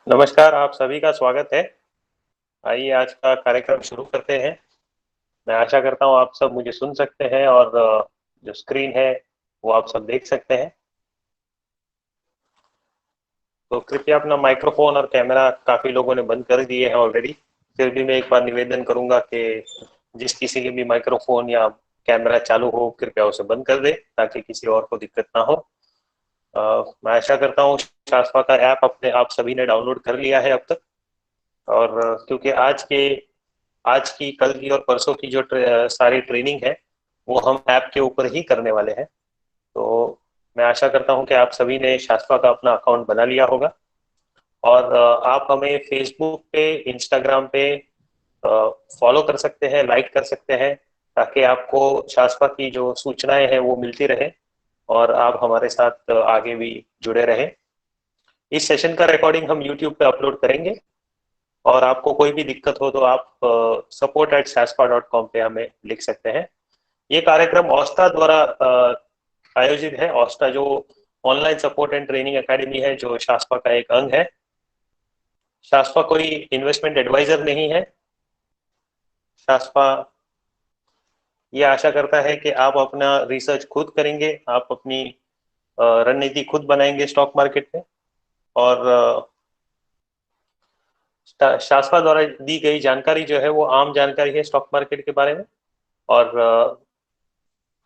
नमस्कार, आप सभी का स्वागत है। आइए आज का कार्यक्रम शुरू करते हैं। मैं आशा करता हूँ आप सब मुझे सुन सकते हैं और जो स्क्रीन है वो आप सब देख सकते हैं। तो कृपया अपना माइक्रोफोन और कैमरा काफ़ी लोगों ने बंद कर दिए हैं ऑलरेडी। फिर भी मैं एक बार निवेदन करूंगा कि जिस किसी के भी माइक्रोफोन या कैमरा चालू हो कृपया उसे बंद कर दे ताकि किसी और को दिक्कत ना हो। मैं आशा करता हूँ शासपा का ऐप अपने आप सभी ने डाउनलोड कर लिया है अब तक। और क्योंकि आज की कल की और परसों की जो सारी ट्रेनिंग है वो हम ऐप के ऊपर ही करने वाले हैं। तो मैं आशा करता हूं कि आप सभी ने शास्त्रा का अपना अकाउंट बना लिया होगा और आप हमें फेसबुक पे, इंस्टाग्राम पे फॉलो कर सकते हैं, लाइक कर सकते हैं ताकि आपको शास्त्रा की जो सूचनाएं हैं वो मिलती रहे और आप हमारे साथ आगे भी जुड़े रहें। इस सेशन का रिकॉर्डिंग हम यूट्यूब पे अपलोड करेंगे और आपको कोई भी दिक्कत हो तो आप support@saspa.com पे हमें लिख सकते हैं। ये कार्यक्रम ओस्टा द्वारा आयोजित है। ओस्टा जो online support and training academy है जो शास्पा का एक अंग है। शास्पा कोई इन्वेस्टमेंट एडवाइजर नहीं है। शास्पा ये आशा करता है कि आप अपना रिसर्च खुद करेंगे, आप अपनी रणनीति खुद बनाएंगे स्टॉक मार्केट में और शास्पा द्वारा दी गई जानकारी जो है वो आम जानकारी है स्टॉक मार्केट के बारे में। और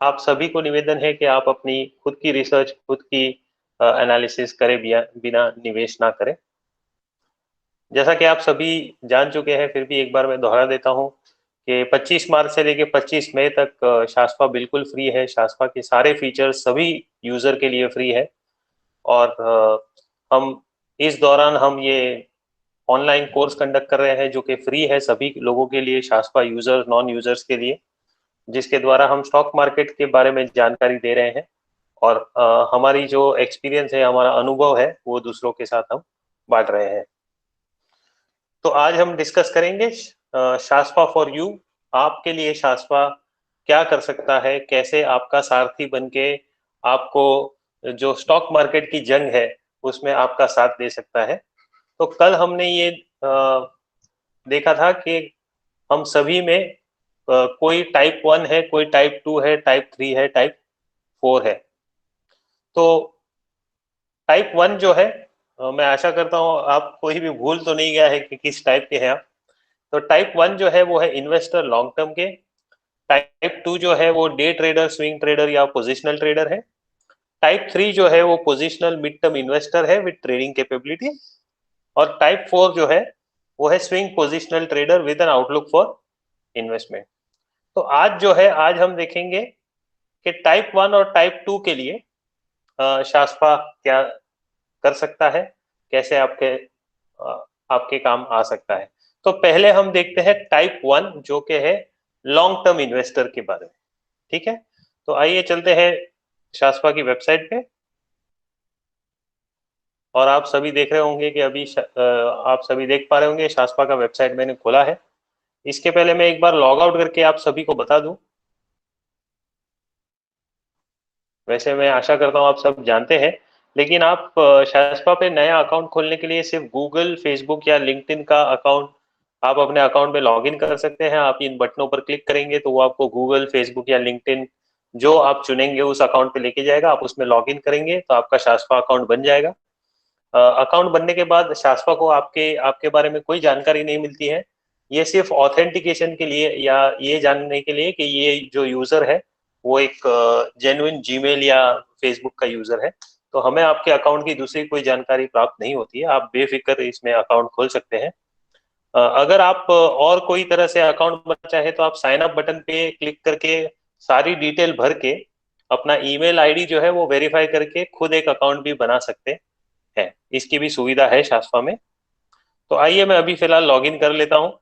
आप सभी को निवेदन है कि आप अपनी खुद की रिसर्च, खुद की एनालिसिस करें, बिना निवेश ना करें। जैसा कि आप सभी जान चुके हैं फिर भी एक बार मैं दोहरा देता हूं कि 25 मार्च से लेकर 25 मई तक शास्पा बिल्कुल फ्री है। शास्पा के सारे फीचर्स सभी यूजर के लिए फ्री है और हम इस दौरान हम ये ऑनलाइन कोर्स कंडक्ट कर रहे हैं जो कि फ्री है सभी लोगों के लिए, शास्पा यूजर, नॉन यूजर्स के लिए, जिसके द्वारा हम स्टॉक मार्केट के बारे में जानकारी दे रहे हैं और हमारी जो एक्सपीरियंस है, हमारा अनुभव है वो दूसरों के साथ हम बांट रहे हैं। तो आज हम डिस्कस करेंगे शास्पा फॉर यू। आपके लिए शास्पा क्या कर सकता है, कैसे आपका सारथी बन के आपको जो स्टॉक मार्केट की जंग है उसमें आपका साथ दे सकता है। तो कल हमने ये देखा था कि हम सभी में कोई टाइप 1 है, कोई टाइप 2 है, टाइप 3 है, टाइप 4 है। तो टाइप 1 जो है, मैं आशा करता हूँ आप कोई भी भूल तो नहीं गया है कि किस टाइप के हैं आप। तो टाइप 1 जो है वो है इन्वेस्टर लॉन्ग टर्म के। टाइप 2 जो है वो डे ट्रेडर, स्विंग ट्रेडर या पोजिशनल ट्रेडर है। टाइप 3 जो है वो पोजिशनल मिड टर्म इन्वेस्टर है विद ट्रेडिंग कैपेबिलिटी। और टाइप 4 जो है वो है swing positional trader with N outlook for investment. तो आज जो है, आज हम देखेंगे कि टाइप 1 और टाइप 2 के लिए शास्पा क्या कर सकता है, कैसे आपके काम आ सकता है। तो पहले हम देखते हैं टाइप 1 जो कि है लॉन्ग टर्म इन्वेस्टर के बारे में। ठीक है, तो आइए चलते हैं शास्पा की वेबसाइट पे और आप सभी देख रहे होंगे कि अभी आप सभी देख पा रहे होंगे शास्पा का वेबसाइट मैंने खोला है। इसके पहले मैं एक बार लॉग आउट करके आप सभी को बता दूं। वैसे मैं आशा करता हूँ आप सब जानते हैं, लेकिन आप शास्पा पे नया अकाउंट खोलने के लिए सिर्फ गूगल, फेसबुक या लिंक्डइन का अकाउंट, आप अपने अकाउंट में लॉगिन कर सकते हैं। आप इन बटनों पर क्लिक करेंगे तो वो आपको गूगल, फेसबुक या लिंक्डइन जो आप चुनेंगे उस अकाउंट पे लेके जाएगा। आप उसमें लॉगिन करेंगे तो आपका शास्पा अकाउंट बन जाएगा। अकाउंट बनने के बाद शास्पा को आपके आपके बारे में कोई जानकारी नहीं मिलती है। ये सिर्फ ऑथेंटिकेशन के लिए या ये जानने के लिए कि ये जो यूजर है वो एक जेन्युइन जीमेल या फेसबुक का यूजर है। तो हमें आपके अकाउंट की दूसरी कोई जानकारी प्राप्त नहीं होती है। आप बेफिक्र इसमें अकाउंट खोल सकते हैं। अगर आप और कोई तरह से अकाउंट बनना चाहे तो आप साइन अप बटन पे क्लिक करके सारी डिटेल भर के अपना ईमेल आईडी जो है वो वेरीफाई करके खुद एक अकाउंट भी बना सकते हैं। इसकी भी सुविधा है शास्पा में। तो आइए मैं अभी फिलहाल लॉगिन कर लेता हूँ।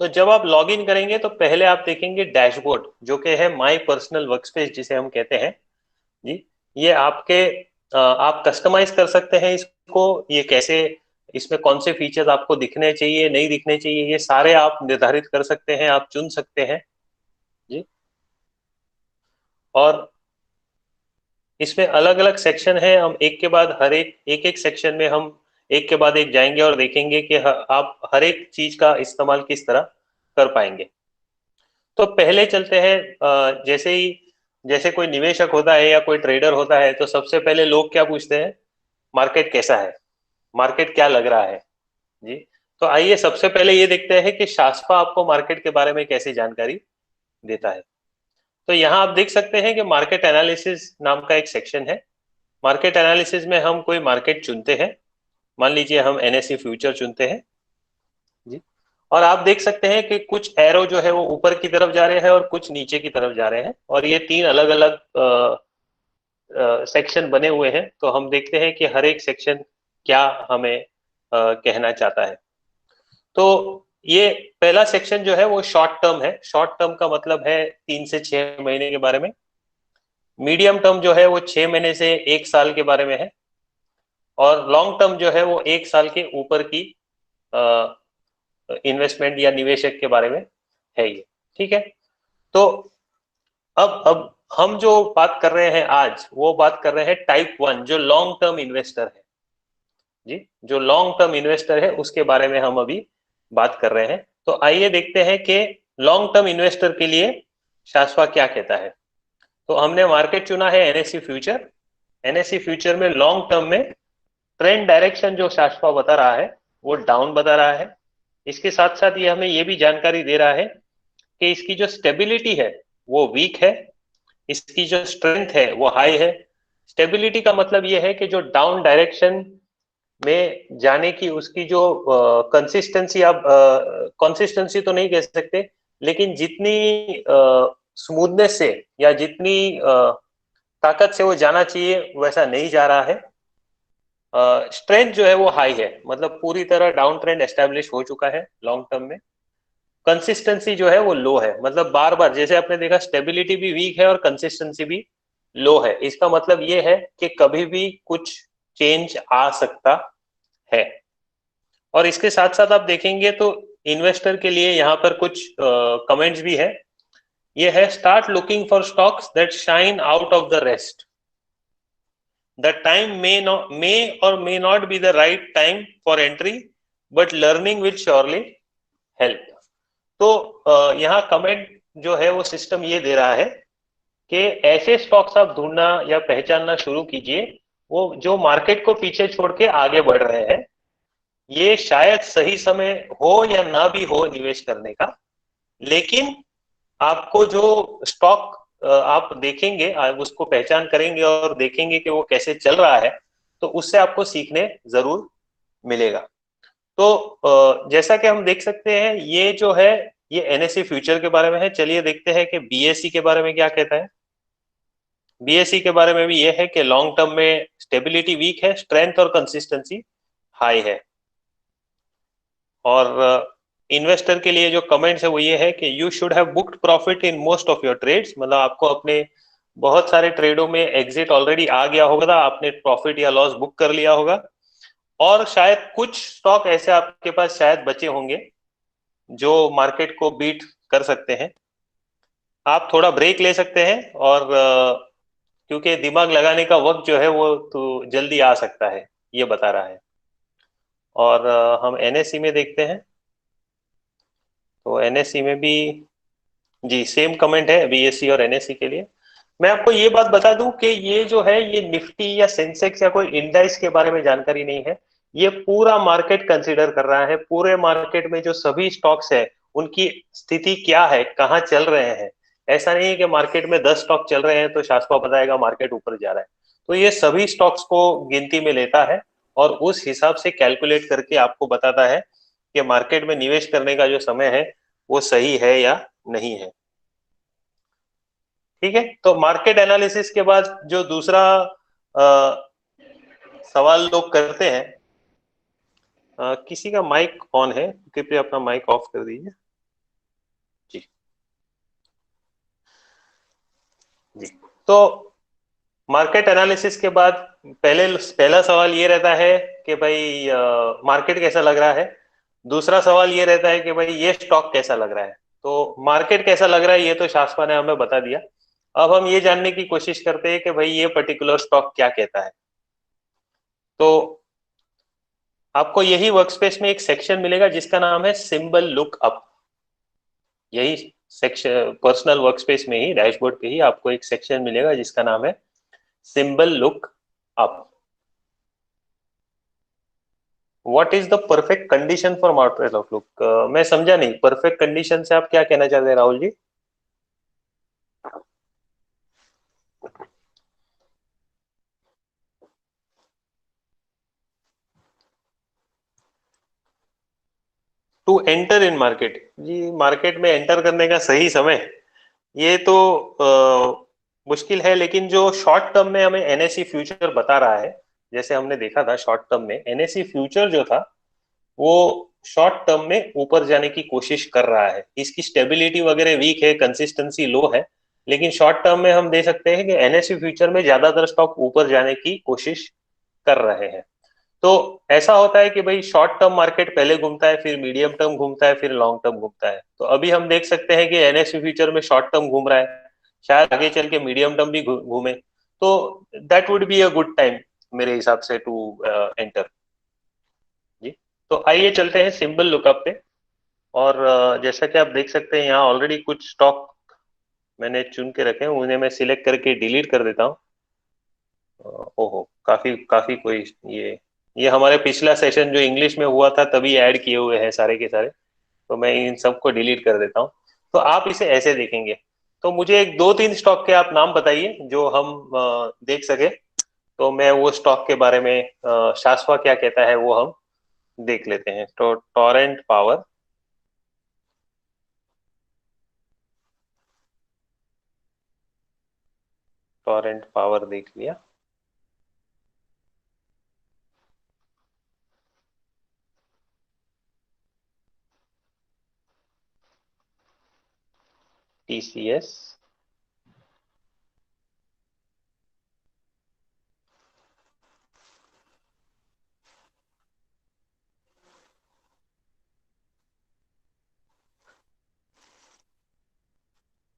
तो जब आप लॉगिन करेंगे तो पहले आप देखेंगे डैशबोर्ड जो कि है माय पर्सनल वर्कस्पेस जिसे हम कहते हैं। जी, ये आपके आप कस्टमाइज कर सकते हैं इसको। ये कैसे, इसमें कौन से फीचर्स आपको दिखने चाहिए, नहीं दिखने चाहिए, ये सारे आप निर्धारित कर सकते हैं, आप चुन सकते हैं। जी, और इसमें अलग अलग सेक्शन है, हम एक के बाद हर एक एक सेक्शन में हम एक के बाद एक जाएंगे और देखेंगे कि आप हर एक चीज का इस्तेमाल किस तरह कर पाएंगे। तो पहले चलते हैं, जैसे कोई निवेशक होता है या कोई ट्रेडर होता है तो सबसे पहले लोग क्या पूछते हैं, मार्केट कैसा है, मार्केट क्या लग रहा है जी। तो आइए सबसे पहले ये देखते हैं कि शास्पा आपको मार्केट के बारे में कैसी जानकारी देता है। तो यहाँ आप देख सकते हैं कि मार्केट एनालिसिस नाम का एक सेक्शन है। मार्केट एनालिसिस में हम कोई मार्केट चुनते हैं, मान लीजिए हम एनएसई फ्यूचर चुनते हैं जी। और आप देख सकते हैं कि कुछ एरो जो है वो ऊपर की तरफ जा रहे हैं और कुछ नीचे की तरफ जा रहे हैं, और ये तीन अलग अलग सेक्शन बने हुए हैं। तो हम देखते हैं कि हर एक सेक्शन क्या हमें कहना चाहता है। तो ये पहला सेक्शन जो है वो शॉर्ट टर्म है। शॉर्ट टर्म का मतलब है 3 से 6 महीने के बारे में। मीडियम टर्म जो है वो 6 महीने से 1 साल के बारे में है। और लॉन्ग टर्म जो है वो 1 साल के ऊपर की इन्वेस्टमेंट या निवेशक के बारे में है ये, ठीक है। तो अब हम जो बात कर रहे हैं आज, वो बात कर रहे हैं टाइप 1 जो लॉन्ग टर्म इन्वेस्टर है जी। जो लॉन्ग टर्म इन्वेस्टर है उसके बारे में हम अभी बात कर रहे हैं। तो आइए देखते हैं कि लॉन्ग टर्म इन्वेस्टर के लिए शाश्वा क्या कहता है। तो हमने मार्केट चुना है एनएससी फ्यूचर। एनएससी फ्यूचर में लॉन्ग टर्म में ट्रेंड डायरेक्शन जो शाश्वा बता रहा है वो डाउन बता रहा है। इसके साथ साथ ये हमें ये भी जानकारी दे रहा है कि इसकी जो स्टेबिलिटी है वो वीक है, इसकी जो स्ट्रेंथ है वो हाई है। स्टेबिलिटी का मतलब ये है कि जो डाउन डायरेक्शन में जाने की उसकी जो कंसिस्टेंसी, आप कंसिस्टेंसी तो नहीं कह सकते, लेकिन जितनी स्मूथनेस से या जितनी ताकत से वो जाना चाहिए वैसा नहीं जा रहा है। स्ट्रेंथ जो है वो हाई है, मतलब पूरी तरह डाउन ट्रेंड एस्टेब्लिश हो चुका है लॉन्ग टर्म में। कंसिस्टेंसी जो है वो लो है, मतलब बार बार जैसे आपने देखा स्टेबिलिटी भी वीक है और कंसिस्टेंसी भी लो है। इसका मतलब ये है कि कभी भी कुछ चेंज आ सकता है। और इसके साथ साथ आप देखेंगे तो इन्वेस्टर के लिए यहाँ पर कुछ कमेंट्स भी है। ये है, start looking for stocks that shine out of the rest. The time may or may not be the right time for entry, but learning will surely help. तो यहाँ कमेंट जो है वो सिस्टम ये दे रहा है कि ऐसे स्टॉक्स आप ढूंढना या पहचानना शुरू कीजिए वो जो मार्केट को पीछे छोड़ के आगे बढ़ रहे हैं। ये शायद सही समय हो या ना भी हो निवेश करने का, लेकिन आपको जो स्टॉक आप देखेंगे, आप उसको पहचान करेंगे और देखेंगे कि वो कैसे चल रहा है, तो उससे आपको सीखने जरूर मिलेगा। तो जैसा कि हम देख सकते हैं ये जो है ये एनएससी फ्यूचर के बारे में है। चलिए देखते हैं कि बीएसई के बारे में क्या कहता है। बीएसई के बारे में भी ये है कि लॉन्ग टर्म में स्टेबिलिटी वीक है, स्ट्रेंथ और कंसिस्टेंसी हाई है। और इन्वेस्टर के लिए जो कमेंट्स है वो ये है कि you should have booked profit in most of your trades, मतलब आपको अपने बहुत सारे ट्रेडों में एग्जिट ऑलरेडी आ गया होगा, आपने प्रॉफिट या लॉस बुक कर लिया होगा। और शायद कुछ स्टॉक ऐसे आपके पास शायद बचे होंगे जो मार्केट को बीट कर सकते हैं। आप थोड़ा ब्रेक ले सकते हैं, और क्योंकि दिमाग लगाने का वक्त जो है वो तो जल्दी आ सकता है, ये बता रहा है। और हम एनएससी में देखते हैं, तो एनएससी में भी जी सेम कमेंट है बीएससी और एनएससी के लिए। मैं आपको ये बात बता दूं कि ये जो है ये निफ्टी या सेंसेक्स या कोई इंडेक्स के बारे में जानकारी नहीं है। ये पूरा मार्केट कंसीडर कर रहा है, पूरे मार्केट में जो सभी स्टॉक्स है उनकी स्थिति क्या है, कहाँ चल रहे हैं। ऐसा नहीं है कि मार्केट में 10 स्टॉक चल रहे हैं तो शास्त्रा बताएगा मार्केट ऊपर जा रहा है। तो ये सभी स्टॉक्स को गिनती में लेता है और उस हिसाब से कैलकुलेट करके आपको बताता है कि मार्केट में निवेश करने का जो समय है वो सही है या नहीं है। ठीक है, तो मार्केट एनालिसिस के बाद जो दूसरा सवाल लोग करते हैं, किसी का माइक ऑन है, कृपया अपना माइक ऑफ कर दीजिए जी। जी, तो मार्केट एनालिसिस के बाद पहला सवाल ये रहता है कि भाई मार्केट कैसा लग रहा है। दूसरा सवाल ये रहता है कि भाई ये स्टॉक कैसा लग रहा है। तो मार्केट कैसा लग रहा है ये तो शास्त्रा ने हमें बता दिया। अब हम ये जानने की कोशिश करते हैं कि भाई ये पर्टिकुलर स्टॉक क्या कहता है। तो आपको यही वर्कस्पेस में एक सेक्शन मिलेगा जिसका नाम है सिंबल लुक अप। यही सेक्शन पर्सनल वर्कस्पेस में ही डैशबोर्ड पे ही आपको एक सेक्शन मिलेगा जिसका नाम है symbol look up. What is the perfect condition for market outlook? मैं समझा नहीं, परफेक्ट कंडीशन से आप क्या कहना चाहते हैं Rahul ji? To enter in market, जी मार्केट में एंटर करने का सही समय ये तो मुश्किल है, लेकिन जो शॉर्ट टर्म में हमें एनएसई फ्यूचर बता रहा है, जैसे हमने देखा था शॉर्ट टर्म में एनएसई फ्यूचर जो था वो शॉर्ट टर्म में ऊपर जाने की कोशिश कर रहा है। इसकी स्टेबिलिटी वगैरह वीक है, कंसिस्टेंसी लो है, लेकिन शॉर्ट टर्म में हम दे सकते हैं कि एनएसई फ्यूचर में ज्यादातर स्टॉक ऊपर जाने की कोशिश कर रहे हैं। तो ऐसा होता है कि भाई शॉर्ट टर्म मार्केट पहले घूमता है, फिर मीडियम टर्म घूमता है, फिर लॉन्ग टर्म घूमता है। तो अभी हम देख सकते हैं कि एनएसई फ्यूचर में शॉर्ट टर्म घूम रहा है, शायद आगे चल के मीडियम टर्म भी घूमे। तो that would be a good time मेरे हिसाब से टू एंटर। जी, तो आइए चलते हैं सिंबल लुकअप पे। और जैसा कि आप देख सकते हैं यहाँ ऑलरेडी कुछ स्टॉक मैंने चुन के रखे हैं, उन्हें मैं सिलेक्ट करके डिलीट कर देता हूँ। ओहो, काफी काफी कोई ये हमारे पिछला सेशन जो इंग्लिश में हुआ था तभी ऐड किए हुए हैं सारे के सारे। तो मैं इन सबको डिलीट कर देता हूँ। तो आप इसे ऐसे देखेंगे। तो मुझे एक दो तीन स्टॉक के आप नाम बताइए जो हम देख सके। तो मैं वो स्टॉक के बारे में शाश्वा क्या कहता है वो हम देख लेते हैं। तो टोरेंट पावर, टोरेंट पावर देख लिया। टीसीएस,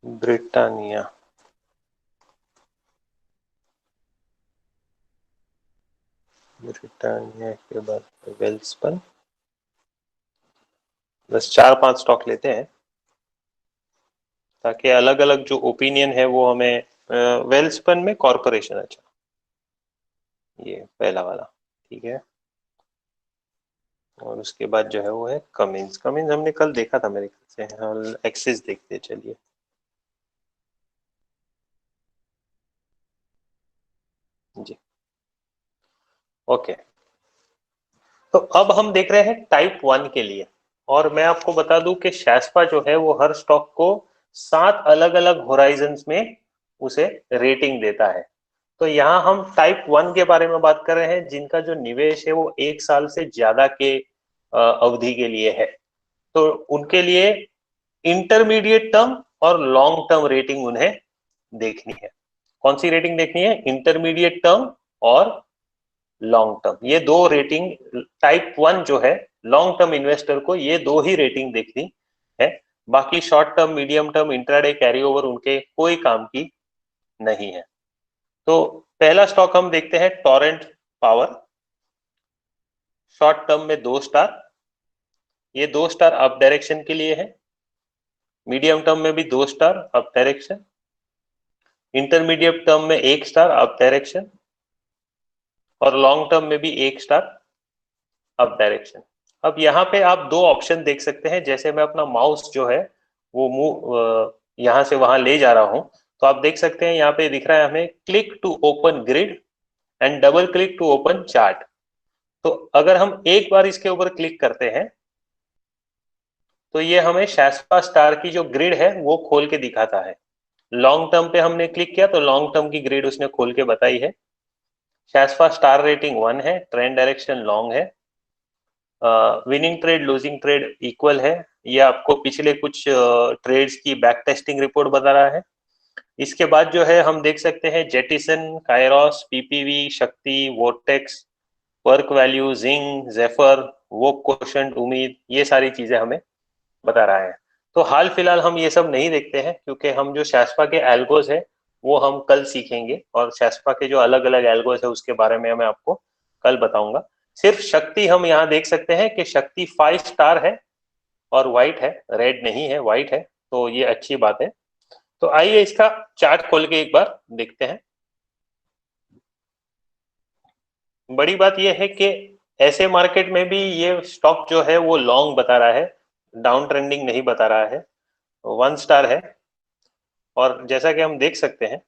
ब्रिटानिया, ब्रिटानिया के बाद वेल्सपन। बस चार पांच स्टॉक लेते हैं ताकि अलग अलग जो ओपिनियन है वो हमें वेल्सपन में कॉरपोरेशन, अच्छा ये पहला वाला ठीक है। और उसके बाद जो है वो है कमिंस। कमिंस हमने कल देखा था मेरे ख्याल से। हम एक्सिस देखते हैं, चलिए। जी, ओके। तो अब हम देख रहे हैं टाइप वन के लिए। और मैं आपको बता दूं कि शैस्पा जो है वो हर स्टॉक को 7 अलग अलग होराइजन्स में उसे रेटिंग देता है। तो यहाँ हम टाइप वन के बारे में बात कर रहे हैं जिनका जो निवेश है वो 1 साल से ज्यादा के अवधि के लिए है। तो उनके लिए इंटरमीडिएट टर्म और लॉन्ग टर्म रेटिंग उन्हें देखनी है। कौन सी रेटिंग देखनी है? इंटरमीडिएट टर्म और लॉन्ग टर्म। ये दो रेटिंग टाइप वन जो है, लॉन्ग टर्म इन्वेस्टर को ये दो ही रेटिंग देखनी है। बाकी short term, medium term, intraday, carry over उनके कोई काम की नहीं है। तो पहला स्टॉक हम देखते हैं टोरेंट पावर। शॉर्ट टर्म में 2 स्टार, ये 2 स्टार अप डायरेक्शन के लिए है। मीडियम टर्म में भी 2 star up direction. Intermediate term में 1 स्टार अप डायरेक्शन। और लॉन्ग टर्म में भी 1 स्टार अप डायरेक्शन। अब यहाँ पे आप दो ऑप्शन देख सकते हैं। जैसे मैं अपना माउस जो है वो मूव यहाँ से वहां ले जा रहा हूं, तो आप देख सकते हैं यहाँ पे दिख रहा है हमें click to open grid and double click to open chart. तो अगर हम एक बार इसके ऊपर क्लिक करते हैं तो ये हमें शैस्पा स्टार की जो ग्रिड है वो खोल के दिखाता है। लॉन्ग टर्म पे हमने क्लिक किया तो लॉन्ग टर्म की ग्रिड उसने खोल के बताई है। शैस्पा स्टार रेटिंग 1 है, ट्रेंड डायरेक्शन लॉन्ग है, winning trade losing trade equal है। ये आपको पिछले कुछ ट्रेड्स की बैक टेस्टिंग रिपोर्ट बता रहा है। इसके बाद जो है हम देख सकते हैं जेटिसन, कायरोस, पीपीवी, शक्ति, वोर्टेक्स, वर्क वैल्यू, जिंग, जेफर, वो क्वेश्चन, उम्मीद, ये सारी चीजें हमें बता रहा है। तो हाल फिलहाल हम ये सब नहीं देखते हैं क्योंकि हम जो शैस्पा के एल्गोज है वो हम कल सीखेंगे, और शेस्पा के जो अलग अलग एल्गोस है उसके बारे में मैं आपको कल बताऊंगा। सिर्फ शक्ति हम यहाँ देख सकते हैं कि शक्ति 5 स्टार है और व्हाइट है, रेड नहीं है, व्हाइट है, तो ये अच्छी बात है। तो आइए इसका चार्ट खोल के एक बार देखते हैं। बड़ी बात यह है कि ऐसे मार्केट में भी ये स्टॉक जो है वो लॉन्ग बता रहा है, डाउन ट्रेंडिंग नहीं बता रहा है, 1 स्टार है। और जैसा कि हम देख सकते हैं,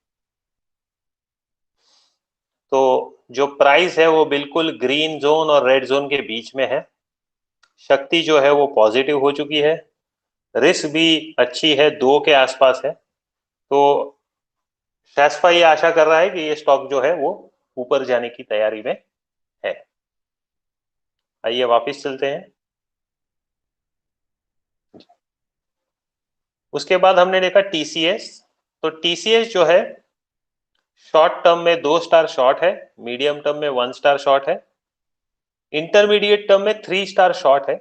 तो जो प्राइस है वो बिल्कुल ग्रीन जोन और रेड जोन के बीच में है। शक्ति जो है वो पॉजिटिव हो चुकी है, रिस्क भी अच्छी है, 2 के आसपास है। तो शेस्पा ये आशा कर रहा है कि ये स्टॉक जो है वो ऊपर जाने की तैयारी में है। आइए वापस चलते हैं। उसके बाद हमने देखा टीसीएस। तो टीसीएस जो है शॉर्ट टर्म में 2 स्टार शॉर्ट है, मीडियम टर्म में 1 स्टार शॉर्ट है, इंटरमीडिएट टर्म में 3 स्टार शॉर्ट है,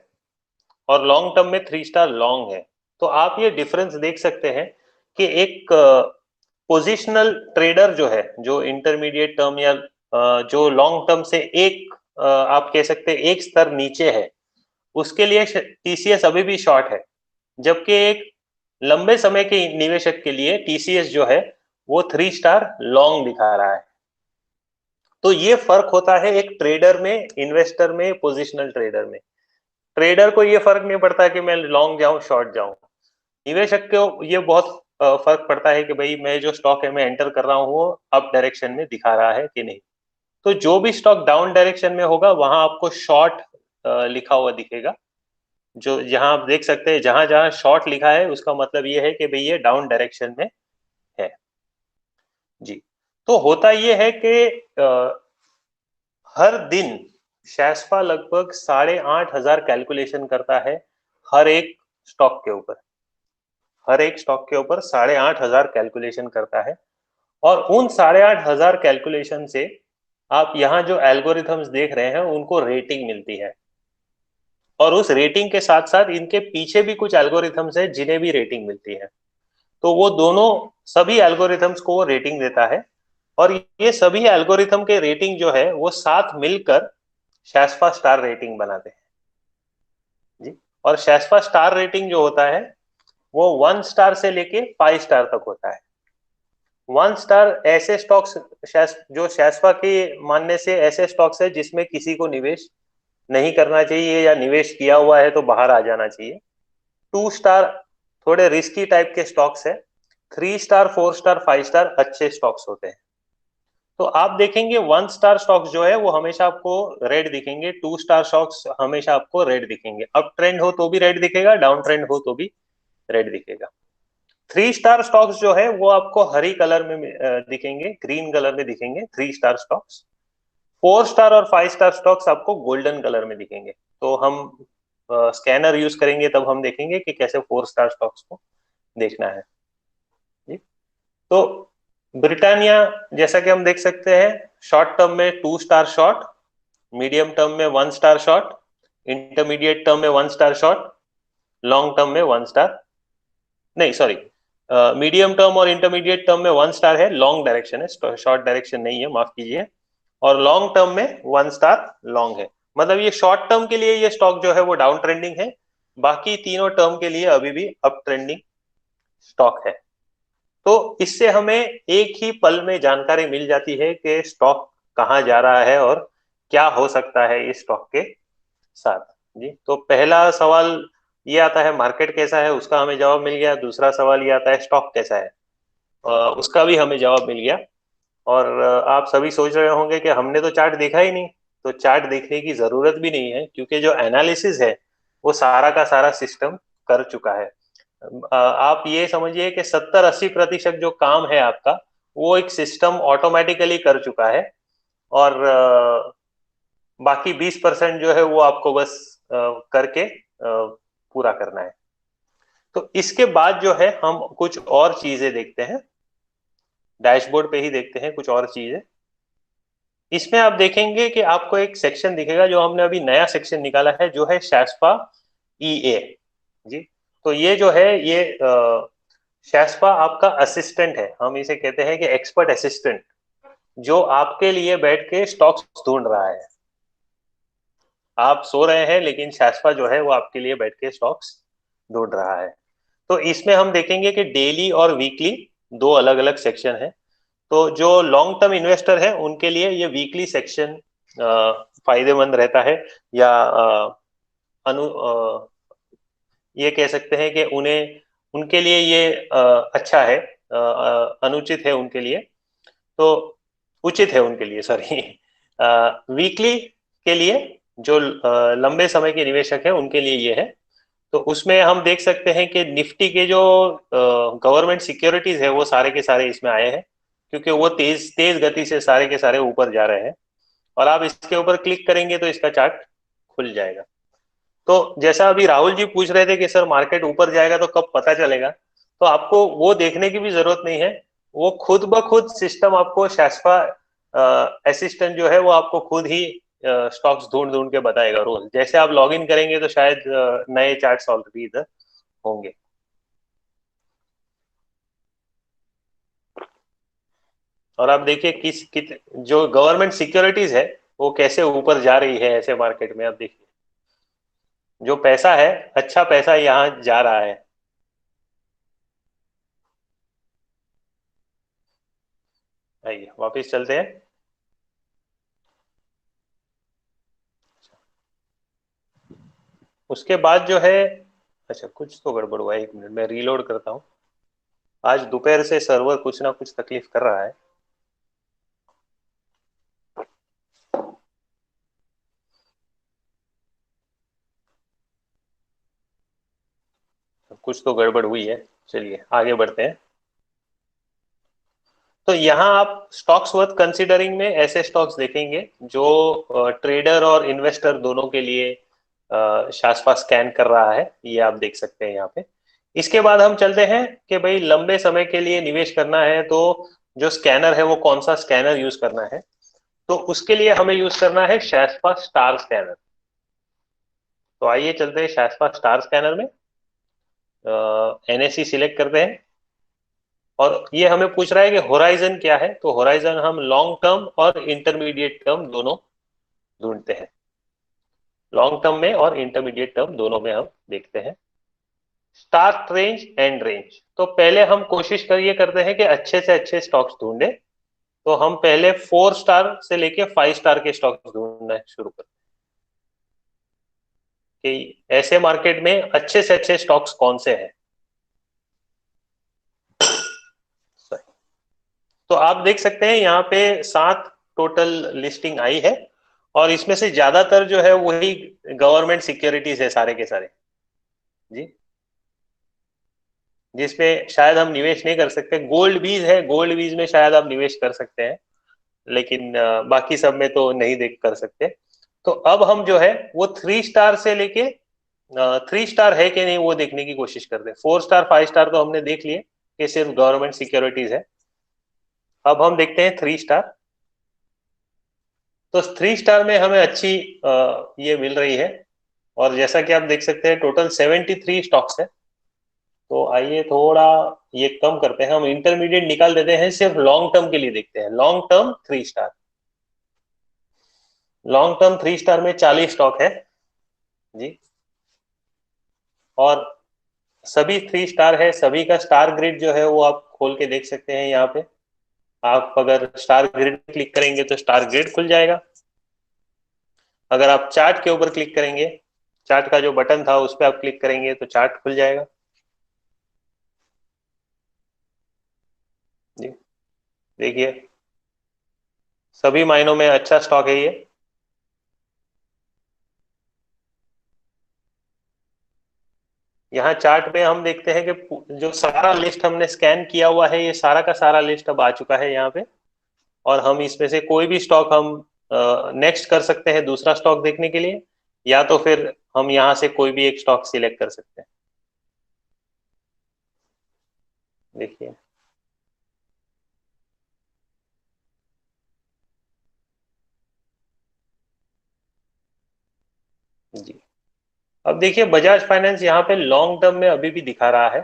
और लॉन्ग टर्म में 3 स्टार लॉन्ग है। तो आप ये डिफरेंस देख सकते हैं कि एक पोजिशनल ट्रेडर जो है, जो इंटरमीडिएट टर्म या जो लॉन्ग टर्म से एक आप कह सकते हैं एक स्तर नीचे है, उसके लिए टीसीएस अभी भी शॉर्ट है। जबकि एक लंबे समय के निवेशक के लिए टीसीएस जो है वो 3 स्टार लॉन्ग दिखा रहा है। तो ये फर्क होता है एक ट्रेडर में, इन्वेस्टर में, पोजिशनल ट्रेडर में। ट्रेडर को ये फर्क नहीं पड़ता कि मैं लॉन्ग जाऊं शॉर्ट जाऊं। निवेशक को ये बहुत फर्क पड़ता है कि भाई मैं जो स्टॉक है मैं एंटर कर रहा हूँ वो अप डायरेक्शन में दिखा रहा है कि नहीं। तो जो भी स्टॉक डाउन डायरेक्शन में होगा वहां आपको शॉर्ट लिखा हुआ दिखेगा। जो जहां आप देख सकते हैं जहां जहां शॉर्ट लिखा है उसका मतलब ये है कि भाई ये डाउन डायरेक्शन में है। जी। तो होता ये है कि हर दिन शेस्पा लगभग 8,500 कैलकुलेशन करता है हर एक स्टॉक के ऊपर। हर एक स्टॉक के ऊपर 8,500 कैलकुलेशन करता है, और उन 8,500 कैलकुलेशन से आप यहाँ जो एल्गोरिथम्स देख रहे हैं उनको रेटिंग मिलती है, और उस रेटिंग के साथ साथ इनके पीछे भी कुछ एल्गोरिथम्स है जिन्हें भी रेटिंग मिलती है। तो वो दोनों सभी एल्गोरिथम्स को वो रेटिंग देता है, और ये सभी एल्गोरिथम के रेटिंग जो है वो साथ मिलकर शेस्पा स्टार रेटिंग बनाते हैं। जी। और शेस्पा स्टार रेटिंग जो होता है वो 1 स्टार से लेके 5 स्टार तक होता है। 1 स्टार ऐसे स्टॉक्स जो शेस्पा के मानने से ऐसे स्टॉक्स है जिसमें किसी को निवेश नहीं करना चाहिए, या निवेश किया हुआ है तो बाहर आ जाना चाहिए। 2 स्टार थोड़े रिस्की टाइप के स्टॉक्स है। 3 स्टार, 4 स्टार, 5 स्टार अच्छे स्टॉक्स होते हैं। तो आप देखेंगे 1 स्टार स्टॉक्स जो है वो हमेशा आपको रेड दिखेंगे, 2 स्टार स्टॉक्स हमेशा आपको रेड दिखेंगे। अप ट्रेंड हो तो भी रेड दिखेगा, डाउन ट्रेंड हो तो भी रेड दिखेगा। 3 स्टार स्टॉक्स जो है वो आपको हरी कलर में दिखेंगे, ग्रीन कलर में दिखेंगे 3 स्टार स्टॉक्स। 4 स्टार और 5 स्टार स्टॉक्स आपको गोल्डन कलर में दिखेंगे। तो हम स्कैनर यूज करेंगे तब हम देखेंगे कि कैसे 4 स्टार स्टॉक्स को देखना है। जी। तो ब्रिटानिया जैसा कि हम देख सकते हैं शॉर्ट टर्म में 2 स्टार शॉर्ट, मीडियम टर्म में 1 स्टार शॉर्ट, इंटरमीडिएट टर्म में 1 स्टार शॉर्ट, लॉन्ग टर्म में 1 स्टार, नहीं सॉरी, मीडियम टर्म और इंटरमीडिएट टर्म में 1 स्टार है, लॉन्ग डायरेक्शन है, शॉर्ट डायरेक्शन नहीं है, माफ कीजिए। और लॉन्ग टर्म में 1 स्टार लॉन्ग है। मतलब ये शॉर्ट टर्म के लिए ये स्टॉक जो है वो डाउन ट्रेंडिंग है, बाकी तीनों टर्म के लिए अभी भी अप ट्रेंडिंग स्टॉक है। तो इससे हमें एक ही पल में जानकारी मिल जाती है कि स्टॉक कहाँ जा रहा है और क्या हो सकता है इस स्टॉक के साथ। जी। तो पहला सवाल ये आता है मार्केट कैसा है, उसका हमें जवाब मिल गया। दूसरा सवाल ये आता है स्टॉक कैसा है, उसका भी हमें जवाब मिल गया। और आप सभी सोच रहे होंगे कि हमने तो चार्ट देखा ही नहीं। तो चार्ट देखने की जरूरत भी नहीं है, क्योंकि जो एनालिसिस है वो सारा का सारा सिस्टम कर चुका है। आप ये समझिए कि 70-80% जो काम है आपका वो एक सिस्टम ऑटोमेटिकली कर चुका है, और बाकी 20% जो है वो आपको बस करके पूरा करना है। तो इसके बाद जो है हम कुछ और चीजें देखते हैं, डैशबोर्ड पे ही देखते हैं कुछ और चीजें। इसमें आप देखेंगे कि आपको एक सेक्शन दिखेगा जो हमने अभी नया सेक्शन निकाला है, जो है शेस्पा ईए। जी। तो ये जो है ये शाश्वा आपका असिस्टेंट है, हम इसे कहते हैं कि एक्सपर्ट असिस्टेंट, जो आपके लिए बैठ के स्टॉक्स ढूंढ रहा है। आप सो रहे हैं लेकिन शाश्वा जो है वो आपके लिए बैठ के स्टॉक्स ढूंढ रहा है। तो इसमें हम देखेंगे कि डेली और वीकली दो अलग अलग सेक्शन है। तो जो लॉन्ग टर्म इन्वेस्टर है उनके लिए ये वीकली सेक्शन फायदेमंद रहता है, या ये कह सकते हैं कि उन्हें, उनके लिए ये अच्छा है, अनुचित है उनके लिए, तो उचित है उनके लिए, सॉरी। वीकली के लिए जो लंबे समय के निवेशक है उनके लिए ये है। तो उसमें हम देख सकते हैं कि निफ्टी के जो गवर्नमेंट सिक्योरिटीज है वो सारे के सारे इसमें आए हैं, क्योंकि वो तेज तेज गति से सारे के सारे ऊपर जा रहे हैं। और आप इसके ऊपर क्लिक करेंगे तो इसका चार्ट खुल जाएगा। तो जैसा अभी राहुल जी पूछ रहे थे कि सर मार्केट ऊपर जाएगा तो कब पता चलेगा, तो आपको वो देखने की भी जरूरत नहीं है। वो खुद ब खुद सिस्टम आपको, शाश्वा असिस्टेंट जो है वो आपको खुद ही स्टॉक्स ढूंढ ढूंढ के बताएगा रोज। जैसे आप लॉग इन करेंगे तो शायद नए चार्ट्स ऑलरेडी इधर होंगे। और आप देखिए जो गवर्नमेंट सिक्योरिटीज है वो कैसे ऊपर जा रही है ऐसे मार्केट में। आप देखिए जो पैसा है, अच्छा पैसा यहाँ जा रहा है। आइए वापस चलते हैं। उसके बाद जो है, अच्छा कुछ तो गड़बड़ हुआ है, 1 मिनट में रीलोड करता हूँ। आज दोपहर से सर्वर कुछ ना कुछ तकलीफ कर रहा है। कुछ तो गड़बड़ हुई है। चलिए आगे बढ़ते हैं। तो यहाँ आप स्टॉक्स वर्थ कंसीडरिंग में ऐसे स्टॉक्स देखेंगे जो ट्रेडर और इन्वेस्टर दोनों के लिए शासपा स्कैन कर रहा है, ये आप देख सकते हैं यहाँ पे। इसके बाद हम चलते हैं कि भाई लंबे समय के लिए निवेश करना है तो जो स्कैनर है वो कौन सा स्कैनर यूज करना है। तो उसके लिए हमें यूज करना है शासपा स्टार स्कैनर। तो आइए चलते हैं शासपा स्टार स्कैनर में, एनएससी सिलेक्ट करते हैं। और ये हमें पूछ रहा है कि होराइजन क्या है, तो होराइजन हम लॉन्ग टर्म और इंटरमीडिएट टर्म दोनों ढूंढते हैं। लॉन्ग टर्म में और इंटरमीडिएट टर्म दोनों में हम देखते हैं। स्टार्ट रेंज एंड रेंज, तो पहले हम कोशिश करिए करते हैं कि अच्छे से अच्छे स्टॉक्स ढूंढे। तो हम पहले 4 स्टार से लेके 5 स्टार के स्टॉक्स ढूंढना शुरू करते हैं कि ऐसे मार्केट में अच्छे से अच्छे स्टॉक्स कौन से हैं। तो आप देख सकते हैं यहाँ पे 7 टोटल लिस्टिंग आई है, और इसमें से ज्यादातर जो है वही गवर्नमेंट सिक्योरिटीज है सारे के सारे जी, जिसमें शायद हम निवेश नहीं कर सकते। गोल्ड बीज है, गोल्ड बीज में शायद आप निवेश कर सकते हैं, लेकिन बाकी सब में तो नहीं देख कर सकते। तो अब हम जो है वो 3 स्टार से लेके 3 स्टार है कि नहीं वो देखने की कोशिश करते हैं। 4 स्टार 5 स्टार तो हमने देख लिए कि सिर्फ गवर्नमेंट सिक्योरिटीज है। अब हम देखते हैं 3 स्टार। तो 3 स्टार में हमें अच्छी ये मिल रही है, और जैसा कि आप देख सकते हैं टोटल 73 स्टॉक्स है। तो आइए थोड़ा ये कम करते हैं, हम इंटरमीडिएट निकाल देते हैं, सिर्फ लॉन्ग टर्म के लिए देखते हैं। Long term 3 star, long term 3 star में 40 स्टॉक है जी। और सभी 3 स्टार है, सभी का स्टार ग्रिड जो है वो आप खोल के देख सकते हैं यहाँ पे। आप अगर स्टार ग्रिड क्लिक करेंगे तो स्टार ग्रिड खुल जाएगा। अगर आप चार्ट के ऊपर क्लिक करेंगे, चार्ट का जो बटन था उस पर आप क्लिक करेंगे तो चार्ट खुल जाएगा जी। देखिए सभी मायनों में अच्छा स्टॉक है ये। यहाँ चार्ट पे हम देखते हैं कि जो सारा लिस्ट हमने स्कैन किया हुआ है ये सारा का सारा लिस्ट अब आ चुका है यहाँ पे। और हम इसमें से कोई भी स्टॉक हम नेक्स्ट कर सकते हैं दूसरा स्टॉक देखने के लिए, या तो फिर हम यहाँ से कोई भी एक स्टॉक सिलेक्ट कर सकते हैं। देखिए जी। अब देखिए बजाज फाइनेंस यहाँ पे लॉन्ग टर्म में अभी भी दिखा रहा है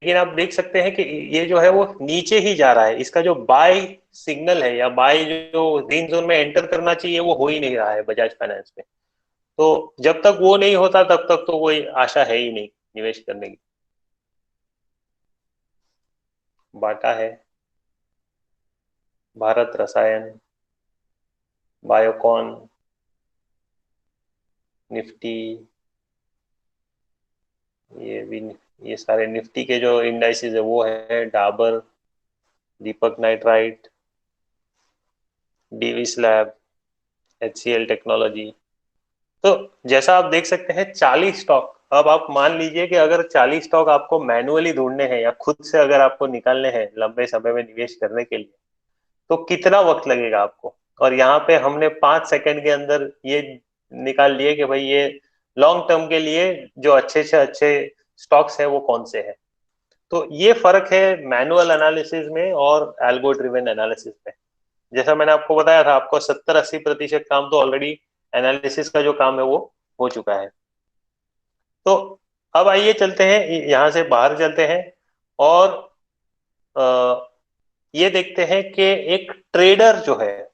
लेकिन आप देख सकते हैं कि ये जो है वो नीचे ही जा रहा है, इसका जो बाय सिग्नल है या बाय जो ग्रीन जोन में एंटर करना चाहिए वो हो ही नहीं रहा है बजाज फाइनेंस में। तो जब तक वो नहीं होता तब तक तो कोई आशा है ही नहीं निवेश करने की। बाटा है, भारत रसायन, बायोकॉन, निफ्टी, ये भी, ये सारे निफ्टी के जो इंडाइसेस है वो है डाबर, दीपक नाइट्राइट, डीवी स्लैब, एचसीएल टेक्नोलॉजी। तो जैसा आप देख सकते हैं 40 स्टॉक। अब आप मान लीजिए कि अगर 40 स्टॉक आपको मैनुअली ढूंढने हैं या खुद से अगर आपको निकालने हैं लंबे समय में निवेश करने के लिए, तो कितना वक्त लगेगा आपको। और यहाँ पे हमने 5 सेकंड के अंदर ये निकाल लिए कि भाई ये लॉन्ग टर्म के लिए जो अच्छे से अच्छे स्टॉक्स है वो कौन से हैं। तो ये फर्क है मैनुअल एनालिसिस में और एल्गो ड्रिवन एनालिसिस में। जैसा मैंने आपको बताया था, आपको 70-80% काम तो ऑलरेडी एनालिसिस का जो काम है वो हो चुका है। तो अब आइए चलते हैं, यहाँ से बाहर चलते हैं और ये देखते हैं कि एक ट्रेडर जो है,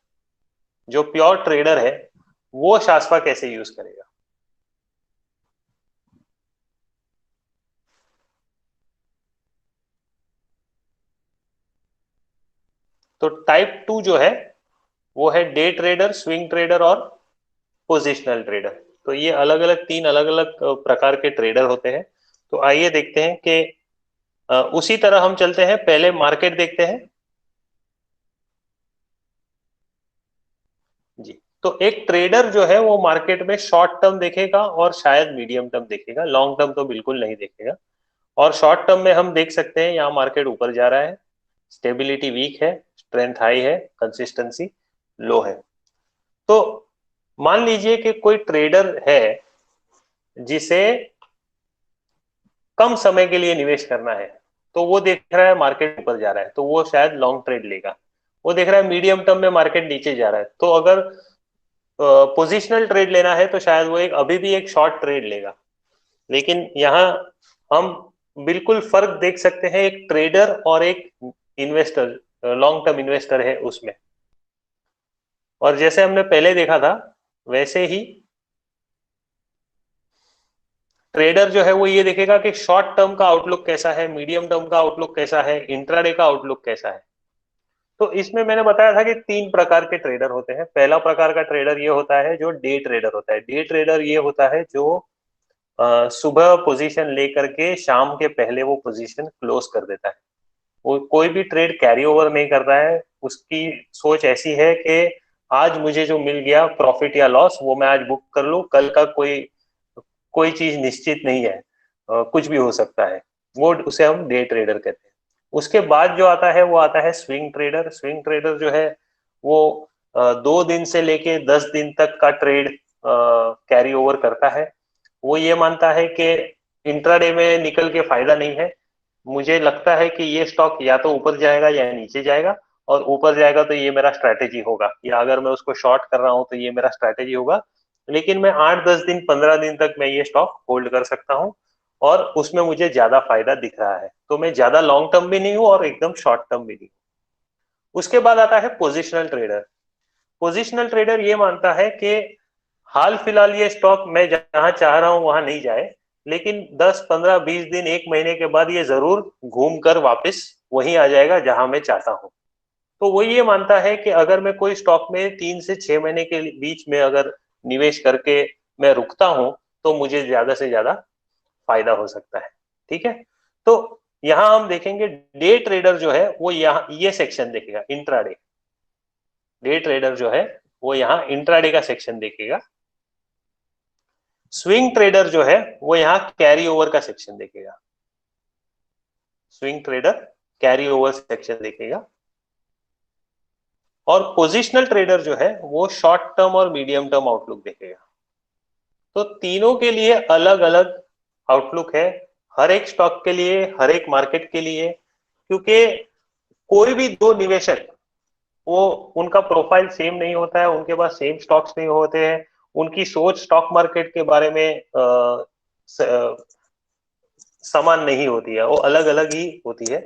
जो प्योर ट्रेडर है, वो शास्पा कैसे यूज करेगा। तो टाइप 2 जो है वो है डे ट्रेडर, स्विंग ट्रेडर और पोजिशनल ट्रेडर। तो ये अलग अलग 3 अलग अलग प्रकार के ट्रेडर होते हैं। तो आइए देखते हैं कि उसी तरह हम चलते हैं, पहले मार्केट देखते हैं जी। तो एक ट्रेडर जो है वो मार्केट में शॉर्ट टर्म देखेगा और शायद मीडियम टर्म देखेगा, लॉन्ग टर्म तो बिल्कुल नहीं देखेगा। और शॉर्ट टर्म में हम देख सकते हैं यहाँ मार्केट ऊपर जा रहा है, स्टेबिलिटी वीक है, स्ट्रेंथ हाई है, कंसिस्टेंसी लो है। तो मान लीजिए कि कोई ट्रेडर है जिसे कम समय के लिए निवेश करना है, तो वो देख रहा है मार्केट ऊपर जा रहा है तो वो शायद लॉन्ग ट्रेड लेगा। वो देख रहा है मीडियम टर्म में मार्केट नीचे जा रहा है, तो अगर पोजिशनल ट्रेड लेना है तो शायद वो एक अभी भी एक शॉर्ट ट्रेड लेगा। लेकिन यहाँ हम बिल्कुल फर्क देख सकते हैं एक ट्रेडर और एक इन्वेस्टर, लॉन्ग टर्म इन्वेस्टर है उसमें। और जैसे हमने पहले देखा था वैसे ही ट्रेडर जो है वो ये देखेगा कि शॉर्ट टर्म का आउटलुक कैसा है, मीडियम टर्म का आउटलुक कैसा है, इंट्राडे का आउटलुक कैसा है। तो इसमें मैंने बताया था कि 3 प्रकार के ट्रेडर होते हैं। पहला प्रकार का ट्रेडर ये होता है जो डे ट्रेडर होता है। डे ट्रेडर ये होता है जो सुबह पोजीशन लेकर के शाम के पहले वो पोजीशन क्लोज कर देता है। वो कोई भी ट्रेड कैरी ओवर नहीं करता है। उसकी सोच ऐसी है कि आज मुझे जो मिल गया प्रॉफिट या लॉस वो मैं आज बुक कर लूं, कल का कोई कोई चीज निश्चित नहीं है, कुछ भी हो सकता है। वो उसे हम डे ट्रेडर कहते हैं। उसके बाद जो आता है वो आता है स्विंग ट्रेडर। स्विंग ट्रेडर जो है वो 2 दिन से लेके 10 दिन तक का ट्रेड कैरी ओवर करता है। वो ये मानता है कि इंट्राडे में निकल के फायदा नहीं है, मुझे लगता है कि ये स्टॉक या तो ऊपर जाएगा या नीचे जाएगा, और ऊपर जाएगा तो ये मेरा स्ट्रैटेजी होगा, या अगर मैं उसको शॉर्ट कर रहा हूं तो ये मेरा स्ट्रैटेजी होगा। लेकिन मैं 8-10 दिन 15 दिन तक मैं ये स्टॉक होल्ड कर सकता हूँ और उसमें मुझे ज्यादा फायदा दिख रहा है, तो मैं ज्यादा लॉन्ग टर्म भी नहीं हूँ और एकदम शॉर्ट टर्म भी नहीं हूँ। उसके बाद आता है पोजिशनल ट्रेडर। पोजिशनल ट्रेडर ये मानता है कि हाल फिलहाल ये स्टॉक मैं जहां चाह रहा हूं वहां नहीं जाए, लेकिन 10-15-20 दिन 1 महीने के बाद ये जरूर घूम कर वापस वहीं आ जाएगा जहां मैं चाहता हूं। तो वो ये मानता है कि अगर मैं कोई स्टॉक में 3 से 6 महीने के बीच में अगर निवेश करके मैं रुकता हूं तो मुझे ज्यादा से ज्यादा फायदा हो सकता है। ठीक है। तो यहां हम देखेंगे डे ट्रेडर जो है वो यहाँ ये सेक्शन देखेगा, इंट्राडे। डे ट्रेडर जो है वो यहाँ इंट्राडे का सेक्शन देखेगा। स्विंग ट्रेडर जो है वो यहाँ कैरी ओवर का सेक्शन देखेगा। Swing trader carry over section देखेगा। और पोजिशनल ट्रेडर जो है वो शॉर्ट टर्म और मीडियम टर्म आउटलुक देखेगा। तो तीनों के लिए अलग अलग आउटलुक है, हर एक स्टॉक के लिए, हर एक मार्केट के लिए। क्योंकि कोई भी दो निवेशक, वो उनका प्रोफाइल सेम नहीं होता है, उनके पास सेम स्टॉक्स नहीं होते हैं, उनकी सोच स्टॉक मार्केट के बारे में समान नहीं होती है, वो अलग अलग ही होती है।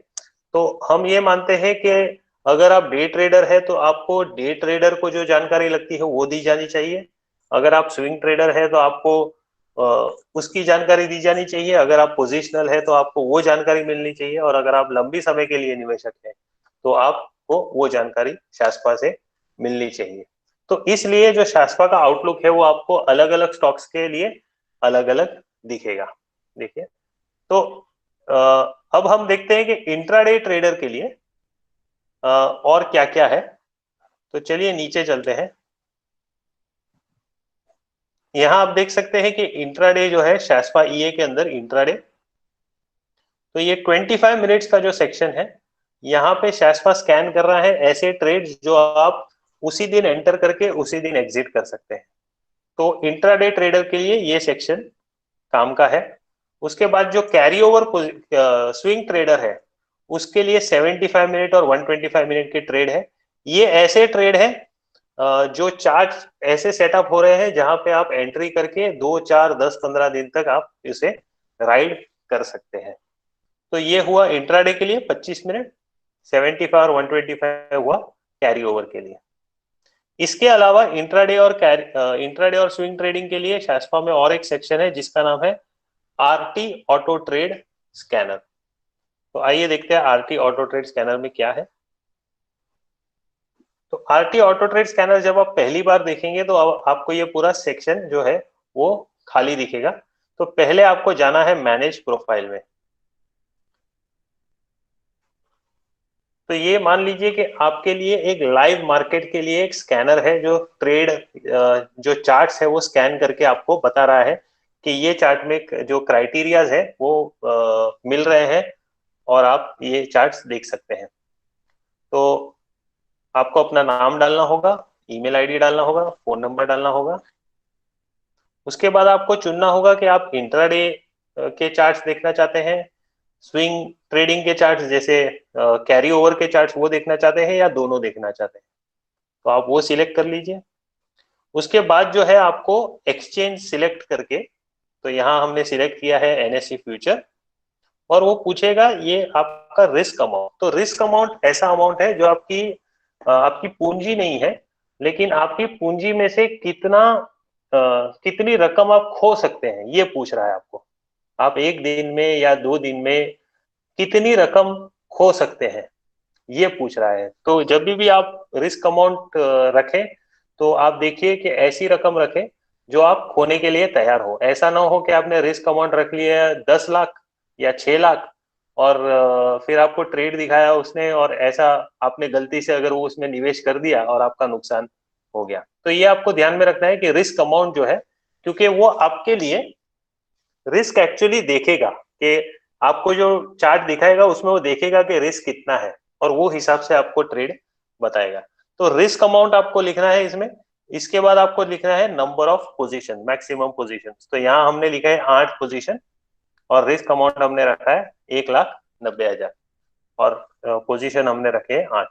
तो हम ये मानते हैं कि अगर आप डे ट्रेडर है तो आपको डे ट्रेडर को जो जानकारी लगती है वो दी जानी चाहिए। अगर आप स्विंग ट्रेडर है तो आपको उसकी जानकारी दी जानी चाहिए। अगर आप पोजिशनल है तो आपको वो जानकारी मिलनी चाहिए। और अगर आप लंबी समय के लिए निवेशक है तो आपको वो जानकारी शास्पा से मिलनी चाहिए। तो इसलिए जो शास्पा का आउटलुक है वो आपको अलग अलग स्टॉक्स के लिए अलग अलग दिखेगा। देखिए, तो अब हम देखते हैं कि इंट्राडे ट्रेडर के लिए और क्या क्या है। तो चलिए नीचे चलते हैं। यहां आप देख सकते हैं कि इंट्राडे जो है शास्पा ईए के अंदर इंट्राडे, तो ये 25 मिनट्स का जो सेक्शन है, यहाँ पे शास्पा स्कैन कर रहा है ऐसे ट्रेड्स जो आप उसी दिन एंटर करके उसी दिन एग्जिट कर सकते हैं। तो इंट्राडे ट्रेडर के लिए ये सेक्शन काम का है। उसके बाद जो कैरी ओवर स्विंग ट्रेडर है उसके लिए 75 मिनट और 125 मिनट के ट्रेड है। ये ऐसे ट्रेड है जो चार्ट ऐसे सेटअप हो रहे हैं जहां पे आप एंट्री करके 2, 4, 10, 15 दिन तक आप इसे राइड कर सकते हैं। तो ये हुआ इंट्राडे के लिए 25 मिनट, 75 और 125 हुआ कैरी ओवर के लिए। इसके अलावा इंट्राडे और स्विंग ट्रेडिंग के लिए शास्पा में और एक सेक्शन है जिसका नाम है आरटी ऑटो ट्रेड स्कैनर। तो आइए देखते हैं आरटी ऑटो ट्रेड स्कैनर में क्या है। तो आरटी ऑटो ट्रेड स्कैनर जब आप पहली बार देखेंगे तो आपको ये पूरा सेक्शन जो है वो खाली दिखेगा। तो पहले आपको जाना है मैनेज प्रोफाइल में। तो ये मान लीजिए कि आपके लिए एक लाइव मार्केट के लिए एक स्कैनर है जो ट्रेड जो चार्ट्स है वो स्कैन करके आपको बता रहा है कि ये चार्ट में जो क्राइटेरियाज है वो मिल रहे हैं और आप ये चार्ट्स देख सकते हैं। तो आपको अपना नाम डालना होगा, ईमेल आईडी डालना होगा, फोन नंबर डालना होगा। उसके बाद आपको चुनना होगा कि आप इंट्राडे के चार्ट्स देखना चाहते हैं, स्विंग ट्रेडिंग के चार्ट्स जैसे कैरी ओवर के चार्ट्स वो देखना चाहते हैं या दोनों देखना चाहते हैं। तो आप वो सिलेक्ट कर लीजिए। उसके बाद जो है आपको एक्सचेंज सिलेक्ट करके, तो यहाँ हमने सिलेक्ट किया है एनएससी फ्यूचर, और वो पूछेगा ये आपका रिस्क अमाउंट। तो रिस्क अमाउंट ऐसा अमाउंट है जो आपकी पूंजी नहीं है, लेकिन आपकी पूंजी में से कितनी रकम आप खो सकते हैं ये पूछ रहा है आपको। आप एक दिन में या 2 दिन में कितनी रकम खो सकते हैं ये पूछ रहा है। तो जब भी आप रिस्क अमाउंट रखें तो आप देखिए कि ऐसी रकम रखें जो आप खोने के लिए तैयार हो। ऐसा ना हो कि आपने रिस्क अमाउंट रख लिया 10 लाख या 6 लाख और फिर आपको ट्रेड दिखाया उसने और ऐसा आपने गलती से अगर वो उसमें निवेश कर दिया और आपका नुकसान हो गया। तो ये आपको ध्यान में रखना है कि रिस्क अमाउंट जो है, क्योंकि वो आपके लिए रिस्क एक्चुअली देखेगा कि आपको जो चार्ट दिखाएगा उसमें वो देखेगा कि रिस्क कितना है और वो हिसाब से आपको ट्रेड बताएगा। तो रिस्क अमाउंट आपको लिखना है इसमें। इसके बाद आपको लिखना है number of position, maximum position. तो यहाँ हमने लिखा है 8 पोजीशन और रिस्क अमाउंट हमने रखा है 1,90,000 और पोजीशन हमने रखे हैं 8।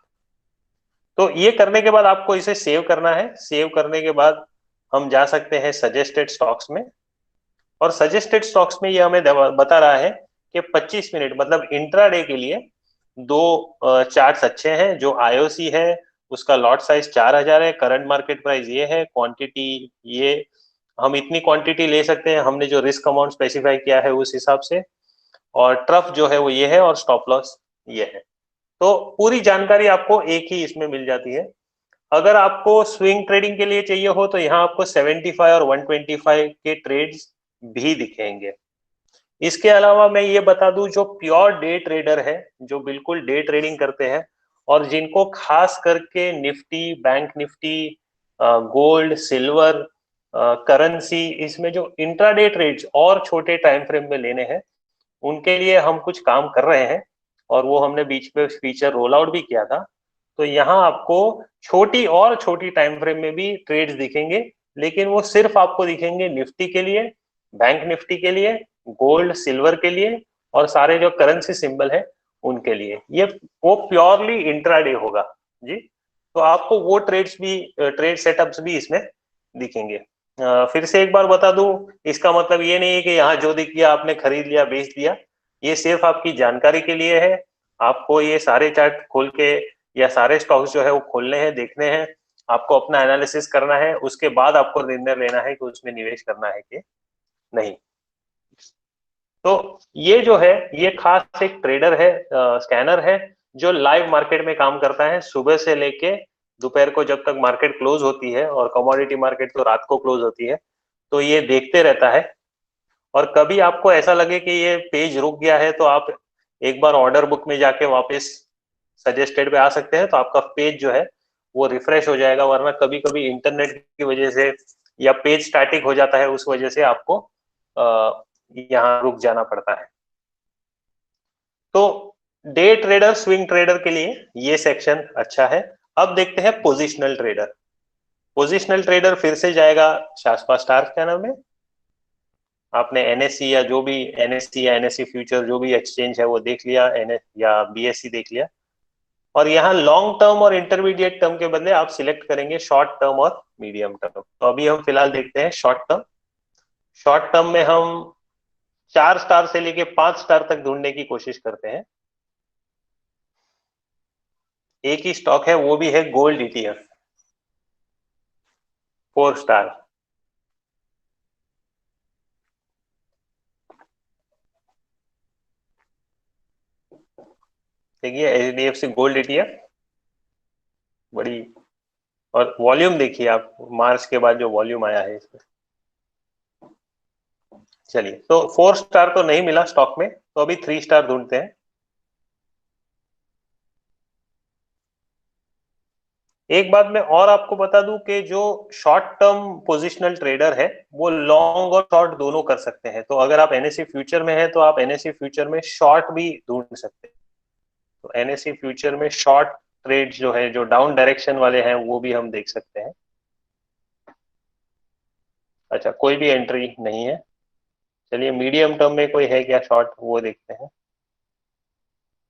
तो ये करने के बाद आपको इसे सेव करना है। सेव करने के बाद हम जा सकते हैं सजेस्टेड स्टॉक्स में, और सजेस्टेड स्टॉक्स में ये हमें बता रहा है कि 25 मिनट मतलब इंट्राडे के लिए 2 चार्ट्स अच्छे हैं। जो आईओसी है उसका लॉट साइज 4000 है, करंट मार्केट प्राइस ये है, क्वांटिटी ये हम इतनी क्वांटिटी ले सकते हैं, हमने जो रिस्क अमाउंट स्पेसिफाई किया है उस हिसाब से, और ट्रफ जो है वो ये है और स्टॉप लॉस ये है। तो पूरी जानकारी आपको एक ही इसमें मिल जाती है। अगर आपको स्विंग ट्रेडिंग के लिए चाहिए हो तो यहाँ आपको 75 और 125 के ट्रेड्स भी दिखेंगे। इसके अलावा मैं ये बता दूं, जो प्योर डे ट्रेडर है, जो बिल्कुल डे ट्रेडिंग करते हैं और जिनको खास करके Nifty, bank Nifty, gold, silver, currency, इसमें जो इंट्राडे ट्रेड्स और छोटे टाइम फ्रेम में लेने हैं, उनके लिए हम कुछ काम कर रहे हैं और वो हमने बीच में फीचर रोल आउट भी किया था। तो यहाँ आपको छोटी टाइम फ्रेम में भी ट्रेड्स दिखेंगे, लेकिन वो सिर्फ आपको दिखेंगे निफ्टी के लिए, बैंक निफ्टी के लिए, गोल्ड सिल्वर के लिए और सारे जो करेंसी सिंबल है उनके लिए। ये वो प्योरली इंट्राडे होगा जी। तो आपको वो ट्रेड सेटअप्स भी इसमें दिखेंगे। फिर से एक बार बता दूं, इसका मतलब ये नहीं है कि यहाँ जो दिख गया आपने खरीद लिया बेच दिया। ये सिर्फ आपकी जानकारी के लिए है। आपको ये सारे चार्ट खोल के या सारे स्टॉक्स जो है वो खोलने हैं, देखने हैं, आपको अपना एनालिसिस करना है, उसके बाद आपको निर्णय लेना है कि उसमें निवेश करना है कि नहीं। तो ये जो है ये खास एक ट्रेडर है, स्कैनर है, जो लाइव मार्केट में काम करता है सुबह से लेके दोपहर को, जब तक मार्केट क्लोज होती है, और कमोडिटी मार्केट तो रात को क्लोज होती है, तो ये देखते रहता है। और कभी आपको ऐसा लगे कि ये पेज रुक गया है तो आप एक बार ऑर्डर बुक में जाके वापस सजेस्टेड पे आ सकते हैं, तो आपका पेज जो है वो रिफ्रेश हो जाएगा। वरना कभी कभी इंटरनेट की वजह से या पेज स्टैटिक हो जाता है, उस वजह से आपको यहाँ रुक जाना पड़ता है। तो डे ट्रेडर, स्विंग ट्रेडर के लिए ये सेक्शन अच्छा है। अब देखते हैं पोजिशनल ट्रेडर। पोजिशनल ट्रेडर फिर से जाएगा शास्पा स्टार स्कैनर में। आपने एनएससी या जो भी एनएससी या एनएससी फ्यूचर जो भी एक्सचेंज है वो देख लिया, एनएस या बीएससी देख लिया, और यहाँ लॉन्ग टर्म और इंटरमीडिएट टर्म के बदले आप सिलेक्ट करेंगे शॉर्ट टर्म और मीडियम टर्म। तो अभी हम फिलहाल देखते हैं शॉर्ट टर्म। शॉर्ट टर्म में हम 4 स्टार से लेके 5 स्टार तक ढूंढने की कोशिश करते हैं। एक ही स्टॉक है, वो भी है गोल्ड ईटीएफ, 4 स्टार। देखिए एचडीएफसी गोल्ड ईटीएफ, बड़ी, और वॉल्यूम देखिए आप, मार्च के बाद जो वॉल्यूम आया है इसमें। चलिए, तो 4 स्टार तो नहीं मिला स्टॉक में, तो अभी 3 स्टार ढूंढते हैं। एक बात मैं और आपको बता दूं कि जो शॉर्ट टर्म पोजिशनल ट्रेडर है वो लॉन्ग और शॉर्ट दोनों कर सकते हैं। तो अगर आप एनएससी फ्यूचर में है तो आप एनएससी फ्यूचर में शॉर्ट भी ढूंढ सकते हैं। तो एनएससी फ्यूचर में शॉर्ट ट्रेड जो है, जो डाउन डायरेक्शन वाले हैं, वो भी हम देख सकते हैं। अच्छा, कोई भी एंट्री नहीं है। चलिए मीडियम टर्म में कोई है क्या शॉर्ट, वो देखते हैं।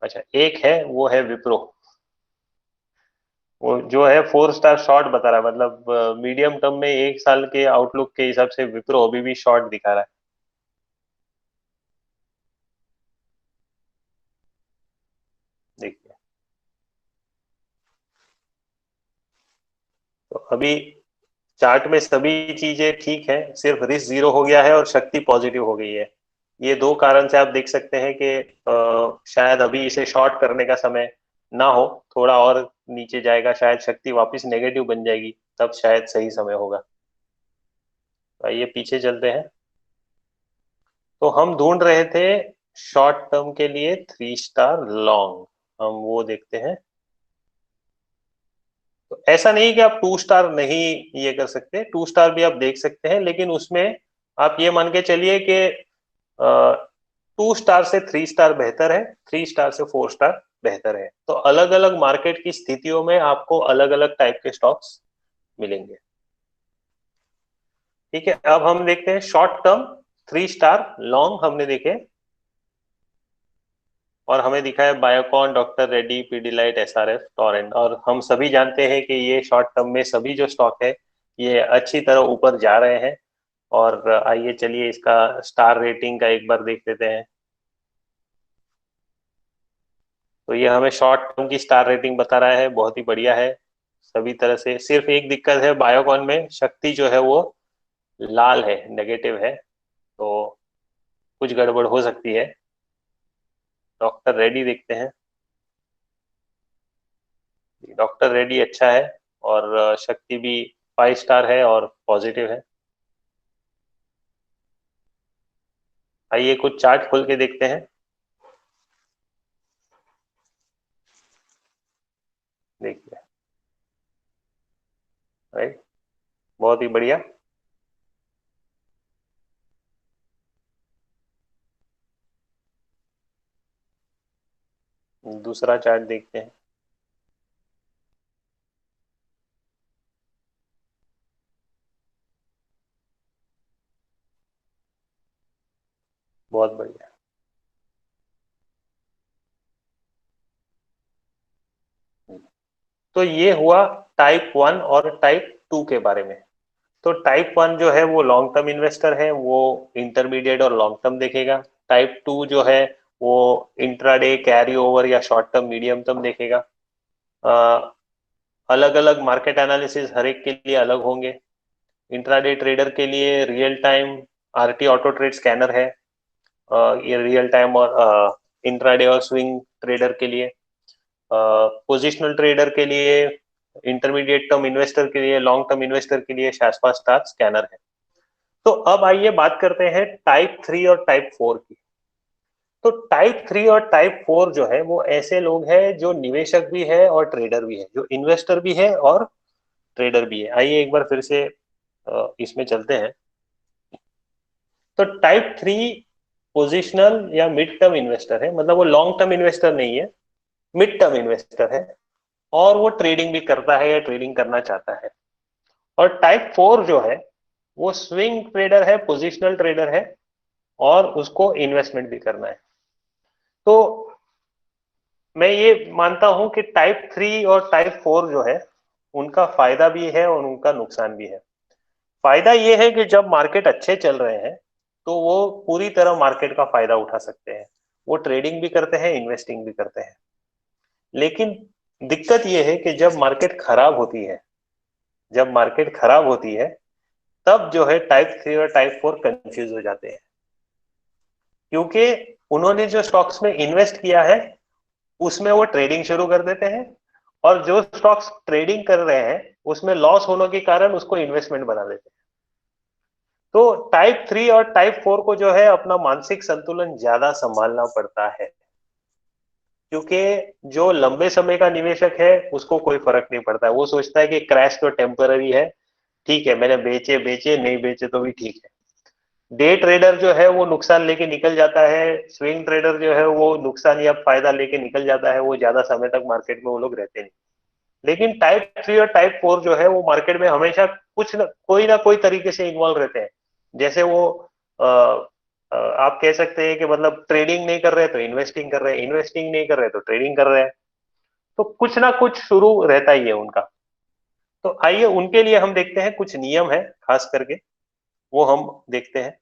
अच्छा, एक है, वो है विप्रो। वो जो है 4 स्टार शॉर्ट बता रहा है, मतलब मीडियम टर्म में 1 साल के आउटलुक के हिसाब से विप्रो अभी भी शॉर्ट दिखा रहा है। देखिए, तो अभी चार्ट में सभी चीजें ठीक है, सिर्फ रिस्क जीरो हो गया है और शक्ति पॉजिटिव हो गई है। ये 2 कारण से आप देख सकते हैं कि शायद अभी इसे शॉर्ट करने का समय ना हो, थोड़ा और नीचे जाएगा, शायद शक्ति वापस नेगेटिव बन जाएगी, तब शायद सही समय होगा। तो आइए पीछे चलते हैं। तो हम ढूंढ रहे थे शॉर्ट टर्म के लिए 3 स्टार लॉन्ग, हम वो देखते हैं। तो ऐसा नहीं कि आप 2 स्टार नहीं ये कर सकते, 2 स्टार भी आप देख सकते हैं, लेकिन उसमें आप ये मान के चलिए कि 2 स्टार से 3 स्टार बेहतर है, 3 स्टार से 4 स्टार बेहतर है। तो अलग अलग मार्केट की स्थितियों में आपको अलग अलग टाइप के स्टॉक्स मिलेंगे। ठीक है, अब हम देखते हैं शॉर्ट टर्म 3 स्टार लॉन्ग हमने देखे, और हमें दिखा है Biocon, doctor Reddy, Pidilite, SRF, Torrent. और हम सभी जानते हैं कि ये शॉर्ट टर्म में सभी जो स्टॉक है ये अच्छी तरह ऊपर जा रहे हैं। और आइए चलिए इसका स्टार रेटिंग का एक बार देख लेते हैं। तो ये हमें शॉर्ट टर्म की स्टार रेटिंग बता रहा है, बहुत ही बढ़िया है सभी तरह से। सिर्फ एक दिक्कत है, बायोकॉन में शक्ति जो है वो लाल है, नेगेटिव है, तो कुछ गड़बड़ हो सकती है। डॉक्टर रेड्डी देखते हैं। डॉक्टर रेड्डी अच्छा है, और शक्ति भी 5 स्टार है और पॉजिटिव है। आइए कुछ चार्ट खोल के देखते हैं। देखिए, राइट, बहुत ही बढ़िया। दूसरा चार्ट देखते हैं। बहुत बढ़िया। तो ये हुआ टाइप 1 और टाइप 2 के बारे में। तो टाइप 1 जो है वो लॉन्ग टर्म इन्वेस्टर है, वो इंटरमीडिएट और लॉन्ग टर्म देखेगा। टाइप 2 जो है वो इंट्राडे, कैरी ओवर या शॉर्ट टर्म, मीडियम टर्म देखेगा। अलग अलग मार्केट एनालिसिस हर एक के लिए अलग होंगे। इंट्राडे ट्रेडर के लिए real time RT auto trade scanner है, ये रियल टाइम और इंट्राडे और स्विंग ट्रेडर के लिए, पोजिशनल ट्रेडर के लिए, इंटरमीडिएट टर्म इन्वेस्टर के लिए, लॉन्ग टर्म इन्वेस्टर के लिए शाश्वत स्टार स्कैनर है। तो अब आइए बात करते हैं टाइप 3 और टाइप 4 की। तो टाइप 3 और टाइप 4 जो है वो ऐसे लोग हैं जो निवेशक भी है और ट्रेडर भी है, जो इन्वेस्टर भी है और ट्रेडर भी है। आइए एक बार फिर से इसमें चलते हैं। तो टाइप 3 पोजिशनल या मिड टर्म इन्वेस्टर है, मतलब वो लॉन्ग टर्म इन्वेस्टर नहीं है, मिड टर्म इन्वेस्टर है, और वो ट्रेडिंग भी करता है या ट्रेडिंग करना चाहता है। और टाइप 4 जो है वो स्विंग ट्रेडर है, पोजिशनल ट्रेडर है, और उसको इन्वेस्टमेंट भी करना है। तो मैं ये मानता हूं कि टाइप 3 और टाइप 4 जो है उनका फायदा भी है और उनका नुकसान भी है। फायदा ये है कि जब मार्केट अच्छे चल रहे हैं तो वो पूरी तरह मार्केट का फायदा उठा सकते हैं, वो ट्रेडिंग भी करते हैं, इन्वेस्टिंग भी करते हैं। लेकिन दिक्कत ये है कि जब मार्केट खराब होती है, जब मार्केट खराब होती है तब जो है टाइप 3 और टाइप 4 कंफ्यूज हो जाते हैं, क्योंकि उन्होंने जो स्टॉक्स में इन्वेस्ट किया है उसमें वो ट्रेडिंग शुरू कर देते हैं, और जो स्टॉक्स ट्रेडिंग कर रहे हैं उसमें लॉस होने के कारण उसको इन्वेस्टमेंट बना देते हैं। तो टाइप 3 और टाइप 4 को जो है अपना मानसिक संतुलन ज्यादा संभालना पड़ता है, क्योंकि जो लंबे समय का निवेशक है उसको कोई फर्क नहीं पड़ता है, वो सोचता है कि क्रैश तो टेम्पररी है, ठीक है मैंने बेचे बेचे, नहीं बेचे तो भी ठीक है। डे ट्रेडर जो है वो नुकसान लेके निकल जाता है, स्विंग ट्रेडर जो है वो नुकसान या फायदा लेके निकल जाता है, वो ज्यादा समय तक मार्केट में वो लोग रहते नहीं। लेकिन टाइप 3 और टाइप 4 जो है वो मार्केट में हमेशा कुछ ना कोई तरीके से इन्वॉल्व रहते हैं। जैसे वो आप कह सकते हैं कि मतलब ट्रेडिंग नहीं कर रहे तो इन्वेस्टिंग कर रहे हैं, इन्वेस्टिंग नहीं कर रहे तो ट्रेडिंग कर रहे हैं। तो कुछ ना कुछ शुरू रहता ही है उनका। तो आइए उनके लिए हम देखते हैं, कुछ नियम है खास करके वो हम देखते हैं।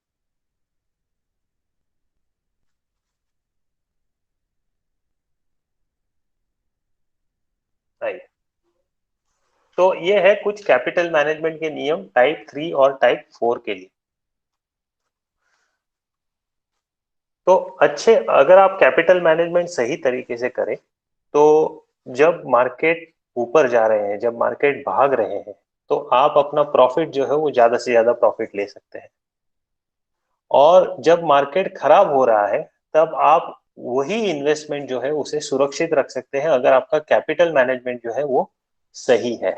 आइए, तो ये है कुछ कैपिटल मैनेजमेंट के नियम टाइप 3 और टाइप 4 के लिए। तो अच्छे, अगर आप कैपिटल मैनेजमेंट सही तरीके से करें तो जब मार्केट ऊपर जा रहे हैं, जब मार्केट भाग रहे हैं, तो आप अपना प्रॉफिट जो है वो ज्यादा से ज्यादा प्रॉफिट ले सकते हैं। और जब मार्केट खराब हो रहा है तब आप वही इन्वेस्टमेंट जो है उसे सुरक्षित रख सकते हैं, अगर आपका कैपिटल मैनेजमेंट जो है वो सही है।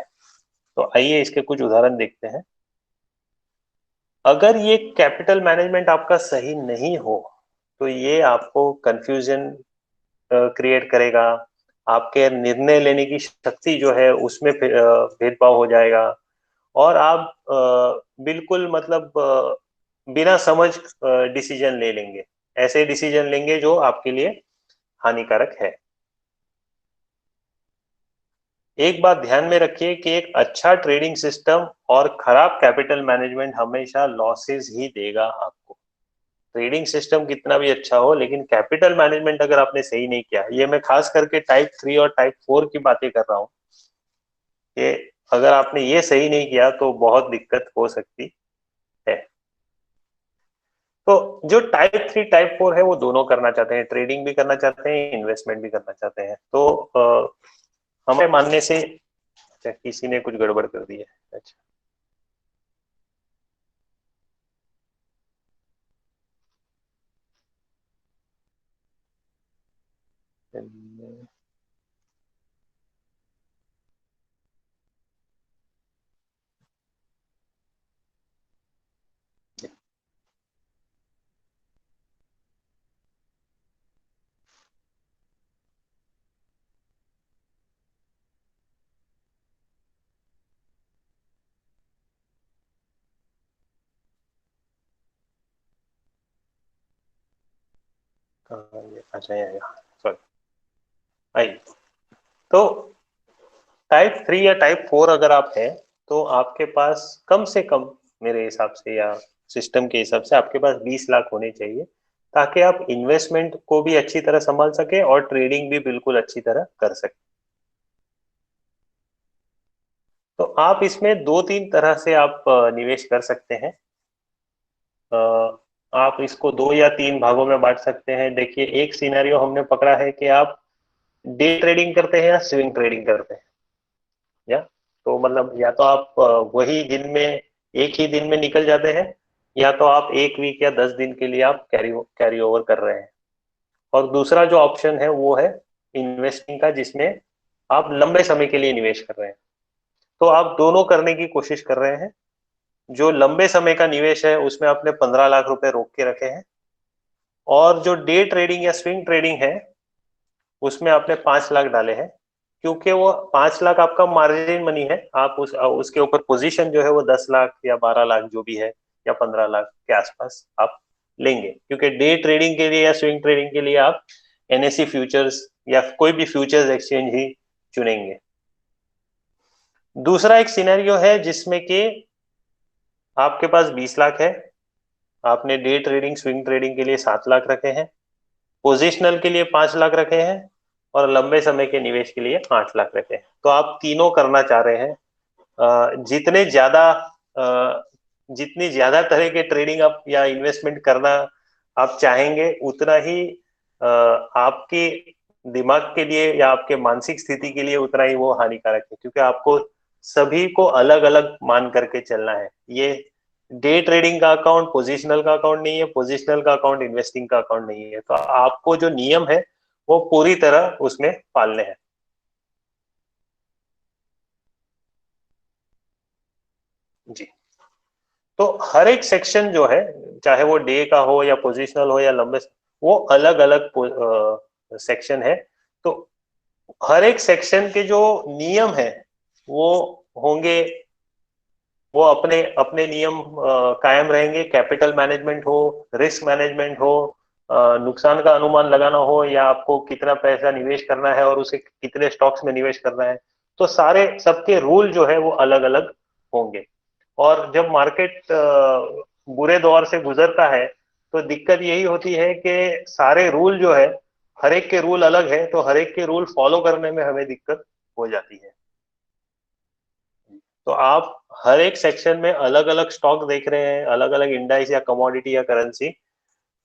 तो आइए इसके कुछ उदाहरण देखते हैं। अगर ये कैपिटल मैनेजमेंट आपका सही नहीं हो तो ये आपको कंफ्यूजन क्रिएट करेगा, आपके निर्णय लेने की शक्ति जो है उसमें भेदभाव हो जाएगा, और आप बिल्कुल मतलब बिना समझ डिसीजन ले लेंगे, ऐसे डिसीजन लेंगे जो आपके लिए हानिकारक है। एक बात ध्यान में रखिए कि एक अच्छा ट्रेडिंग सिस्टम और खराब कैपिटल मैनेजमेंट हमेशा लॉसेस ही देगा आपको। ट्रेडिंग सिस्टम कितना भी अच्छा हो, लेकिन कैपिटल मैनेजमेंट अगर आपने सही नहीं किया, ये मैं खास करके टाइप 3 और टाइप 4 की बातें कर रहा हूँ, कि अगर आपने ये सही नहीं किया तो बहुत दिक्कत हो सकती है। तो जो टाइप 3 टाइप 4 है वो दोनों करना चाहते हैं, ट्रेडिंग भी करना चाहते हैं, इन्वेस्टमेंट भी करना चाहते हैं। तो हमारे मानने से, अच्छा किसी ने कुछ गड़बड़ कर दी है, अच्छा। अच्छा ये सॉरी। आई, तो टाइप 3 या टाइप 4 अगर आप हैं तो आपके पास कम से कम, मेरे हिसाब से या सिस्टम के हिसाब से आपके पास 20 लाख होने चाहिए, ताकि आप इन्वेस्टमेंट को भी अच्छी तरह संभाल सके और ट्रेडिंग भी बिल्कुल अच्छी तरह कर सके। तो आप इसमें दो तीन तरह से आप निवेश कर सकते हैं। आप इसको दो या तीन भागों में बांट सकते हैं। देखिए, एक सिनेरियो हमने पकड़ा है कि आप डे ट्रेडिंग करते हैं या स्विंग ट्रेडिंग करते हैं, या तो मतलब या तो आप वही दिन में एक ही दिन में निकल जाते हैं, या तो आप एक वीक या 10 दिन के लिए आप कैरी ओवर कर रहे हैं। और दूसरा जो ऑप्शन है वो है इन्वेस्टिंग का, जिसमें आप लंबे समय के लिए निवेश कर रहे हैं। तो आप दोनों करने की कोशिश कर रहे हैं। जो लंबे समय का निवेश है उसमें आपने 15 लाख रुपए रोक के रखे हैं, और जो डे ट्रेडिंग या स्विंग ट्रेडिंग है उसमें आपने 5 लाख डाले हैं। क्योंकि वो 5 लाख आपका मार्जिन मनी है, आप उसके ऊपर पोजीशन जो है वो 10 लाख या 12 लाख जो भी है, या 15 लाख के आसपास आप लेंगे। क्योंकि डे ट्रेडिंग के लिए या स्विंग ट्रेडिंग के लिए आप एनएससी फ्यूचर्स या कोई भी फ्यूचर्स एक्सचेंज ही चुनेंगे। दूसरा एक सिनेरियो है जिसमें कि आपके पास 20 लाख है, आपने डे ट्रेडिंग स्विंग ट्रेडिंग के लिए 7 लाख रखे हैं, पोजिशनल के लिए 5 लाख रखे हैं, और लंबे समय के निवेश के लिए 8 लाख रखे हैं। तो आप तीनों करना चाह रहे हैं। जितने ज्यादा जितनी ज्यादा तरह के ट्रेडिंग आप या इन्वेस्टमेंट करना आप चाहेंगे, उतना ही आपके दिमाग के लिए या आपके मानसिक स्थिति के लिए उतना ही वो हानिकारक है। क्योंकि आपको सभी को अलग अलग मान करके चलना है। ये डे ट्रेडिंग का अकाउंट पोजिशनल का अकाउंट नहीं है, पोजिशनल का अकाउंट इन्वेस्टिंग का अकाउंट नहीं है। तो आपको जो नियम है वो पूरी तरह उसमें पालने हैं। जी। तो हर एक सेक्शन जो है, चाहे वो डे का हो या पोजिशनल हो या लंबे, वो अलग अलग सेक्शन है। तो हर एक सेक्शन के जो नियम है वो होंगे, वो अपने अपने नियम कायम रहेंगे। कैपिटल मैनेजमेंट हो, रिस्क मैनेजमेंट हो, नुकसान का अनुमान लगाना हो, या आपको कितना पैसा निवेश करना है और उसे कितने स्टॉक्स में निवेश करना है, तो सारे सबके रूल जो है वो अलग अलग होंगे। और जब मार्केट बुरे दौर से गुजरता है तो दिक्कत यही होती है कि सारे रूल जो है, हर एक के रूल अलग है, तो हर एक के रूल फॉलो करने में हमें दिक्कत हो जाती है। तो आप हर एक सेक्शन में अलग अलग स्टॉक देख रहे हैं, अलग अलग इंडाइस या कमोडिटी या करेंसी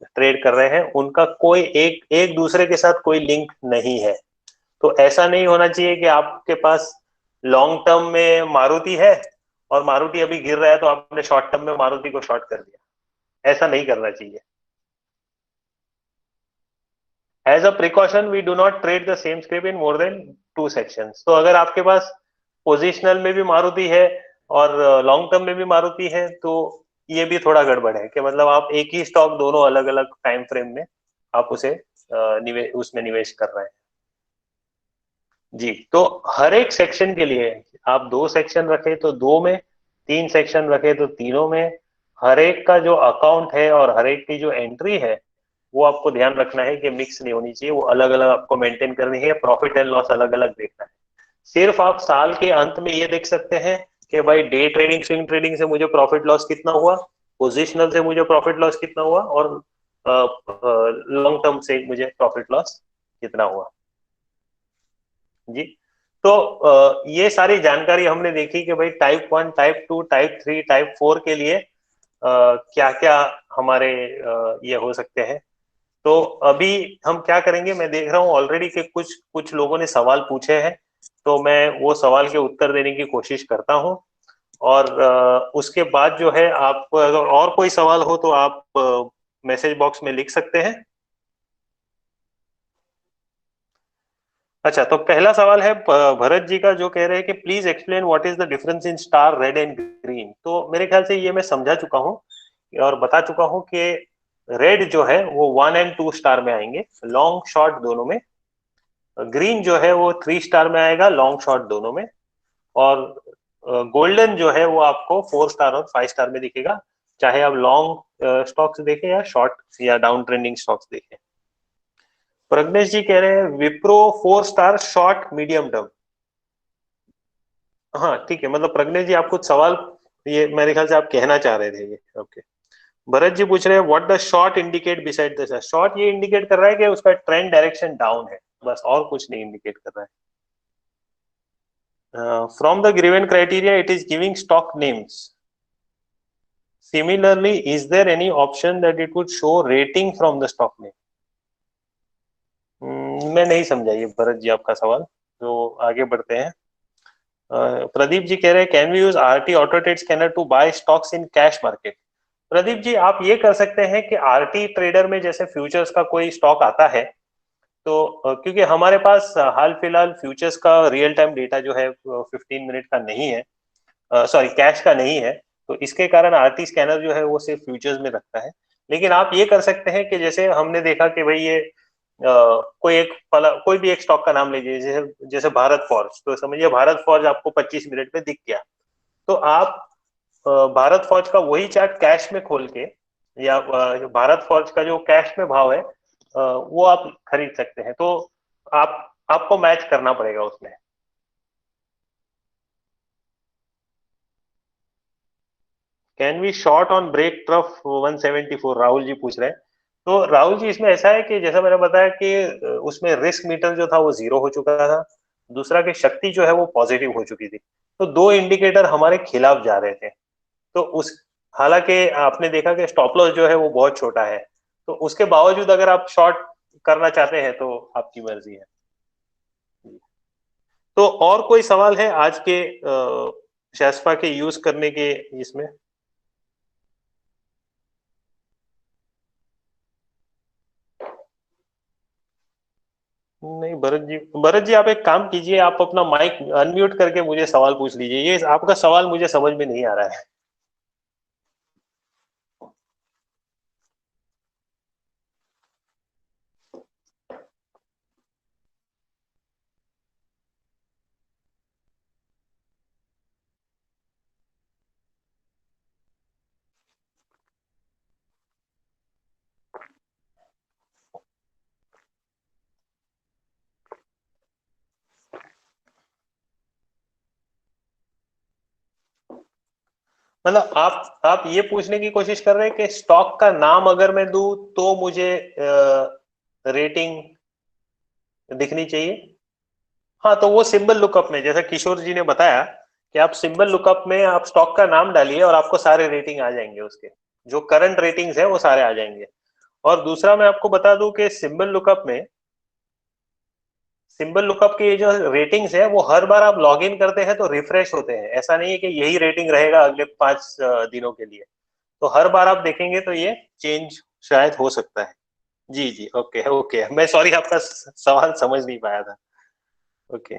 ट्रेड कर रहे हैं, उनका कोई एक एक दूसरे के साथ कोई लिंक नहीं है। तो ऐसा नहीं होना चाहिए कि आपके पास लॉन्ग टर्म में मारुति है और मारुति अभी गिर रहा है तो आपने शॉर्ट टर्म में मारुति को शॉर्ट कर दिया। ऐसा नहीं करना चाहिए। As a precaution we do not trade the same script in more than 2 sections. तो अगर आपके पास पोजिशनल में भी मारुति है और लॉन्ग टर्म में भी मारुति है, तो ये भी थोड़ा गड़बड़ है कि मतलब आप एक ही स्टॉक दोनों अलग अलग टाइम फ्रेम में आप उसे उसमें निवेश कर रहे हैं। जी। तो हर एक सेक्शन के लिए आप 2 सेक्शन रखे तो दो में, 3 सेक्शन रखे तो तीनों में, हर एक का जो अकाउंट है और हर एक की जो एंट्री है वो आपको ध्यान रखना है कि मिक्स नहीं होनी चाहिए। वो अलग अलग आपको मेंटेन करनी है। प्रॉफिट एंड लॉस अलग अलग देखना है। सिर्फ आप साल के अंत में ये देख सकते हैं कि भाई डे ट्रेडिंग स्विंग ट्रेडिंग से मुझे प्रॉफिट लॉस कितना हुआ, पोजिशनल से मुझे प्रॉफिट लॉस कितना हुआ, और लॉन्ग टर्म से मुझे प्रॉफिट लॉस कितना हुआ। जी। तो ये सारी जानकारी हमने देखी कि भाई टाइप 1, टाइप 2, टाइप 3, टाइप 4 के लिए क्या क्या हमारे ये हो सकते हैं। तो अभी हम क्या करेंगे, मैं देख रहा हूँ ऑलरेडी कि कुछ कुछ लोगों ने सवाल पूछे हैं, तो मैं वो सवाल के उत्तर देने की कोशिश करता हूँ। और उसके बाद जो है, आप अगर और कोई सवाल हो तो आप मैसेज बॉक्स में लिख सकते हैं। अच्छा, तो पहला सवाल है भरत जी का, जो कह रहे हैं कि please explain what is the difference in star red and green. तो मेरे ख्याल से ये मैं समझा चुका हूँ और बता चुका हूँ कि रेड जो है वो 1 और 2 स्टार में आएंगे, लॉन्ग शॉर्ट दोनों में। ग्रीन जो है वो 3 स्टार में आएगा, लॉन्ग शॉर्ट दोनों में। और गोल्डन जो है वो आपको 4 स्टार और 5 स्टार में दिखेगा, चाहे आप लॉन्ग स्टॉक्स देखें या शॉर्ट या डाउन ट्रेंडिंग स्टॉक्स देखें। प्रज्ञेश जी कह रहे हैं Wipro 4 star short medium term. हाँ ठीक है, मतलब प्रज्ञेश जी आप कुछ सवाल, ये मेरे ख्याल से आप कहना चाह रहे थे ये। ओके। भरत जी पूछ रहे हैं what the short indicate beside the short, ये इंडिकेट कर रहा है कि उसका ट्रेंड डायरेक्शन डाउन है, बस और कुछ नहीं इंडिकेट कर रहा है। From the given criteria, it is giving stock names. Similarly, is there any option that it would show rating from the stock name? मैं नहीं समझा ये भरत जी आपका सवाल, तो आगे बढ़ते हैं। प्रदीप जी कह रहे हैं can we use RT auto trade scanner to buy stocks in cash market? Pradeep ji आप ये कर सकते हैं कि आरटी ट्रेडर में जैसे फ्यूचर्स का कोई स्टॉक आता है तो क्योंकि हमारे पास हाल फिलहाल फ्यूचर्स का रियल टाइम डेटा जो है 15 मिनट का नहीं है, सॉरी कैश का नहीं है, तो इसके कारण आरटी स्कैनर जो है वो सिर्फ फ्यूचर्स में रखता है। लेकिन आप ये कर सकते हैं कि जैसे हमने देखा कि भाई ये कोई भी एक स्टॉक का नाम लीजिए, जैसे जैसे भारत फॉर्ज, तो समझिए भारत फॉर्ज आपको 25 मिनट में दिख गया, तो आप भारत फौज का वही चार्ट कैश में खोल के या भारत फौज का जो कैश में भाव है वो आप खरीद सकते हैं, तो आपको मैच करना पड़ेगा उसमें। Can we short on break trough 174, Rahul ji पूछ रहे हैं। तो राहुल जी इसमें ऐसा है कि जैसा मैंने बताया कि उसमें रिस्क मीटर जो था वो 0 हो चुका था, दूसरा कि शक्ति जो है वो पॉजिटिव हो चुकी थी, तो दो इंडिकेटर हमारे खिलाफ जा रहे थे। तो उस हालांकि आपने देखा कि स्टॉप लॉस जो है वो बहुत छोटा है, तो उसके बावजूद अगर आप शॉर्ट करना चाहते हैं तो आपकी मर्जी है। तो और कोई सवाल है आज के शेस्पा के यूज करने के इसमें? नहीं भरत जी आप एक काम कीजिए, आप अपना माइक अनम्यूट करके मुझे सवाल पूछ लीजिए, ये आपका सवाल मुझे समझ में नहीं आ रहा है। मतलब आप ये पूछने की कोशिश कर रहे हैं कि स्टॉक का नाम अगर मैं दूं तो मुझे रेटिंग दिखनी चाहिए? हाँ, तो वो सिंबल लुकअप में जैसा किशोर जी ने बताया कि आप सिंबल लुकअप में आप स्टॉक का नाम डालिए और आपको सारे रेटिंग आ जाएंगे, उसके जो करंट रेटिंग्स है वो सारे आ जाएंगे। और दूसरा मैं आपको बता दूं कि सिंबल लुकअप की जो रेटिंग्स है वो हर बार आप लॉग इन करते हैं तो रिफ्रेश होते हैं, ऐसा नहीं है कि यही रेटिंग रहेगा अगले 5 दिनों के लिए, तो हर बार आप देखेंगे तो ये चेंज शायद हो सकता है। जी जी, ओके ओके, मैं सॉरी आपका सवाल समझ नहीं पाया था। ओके,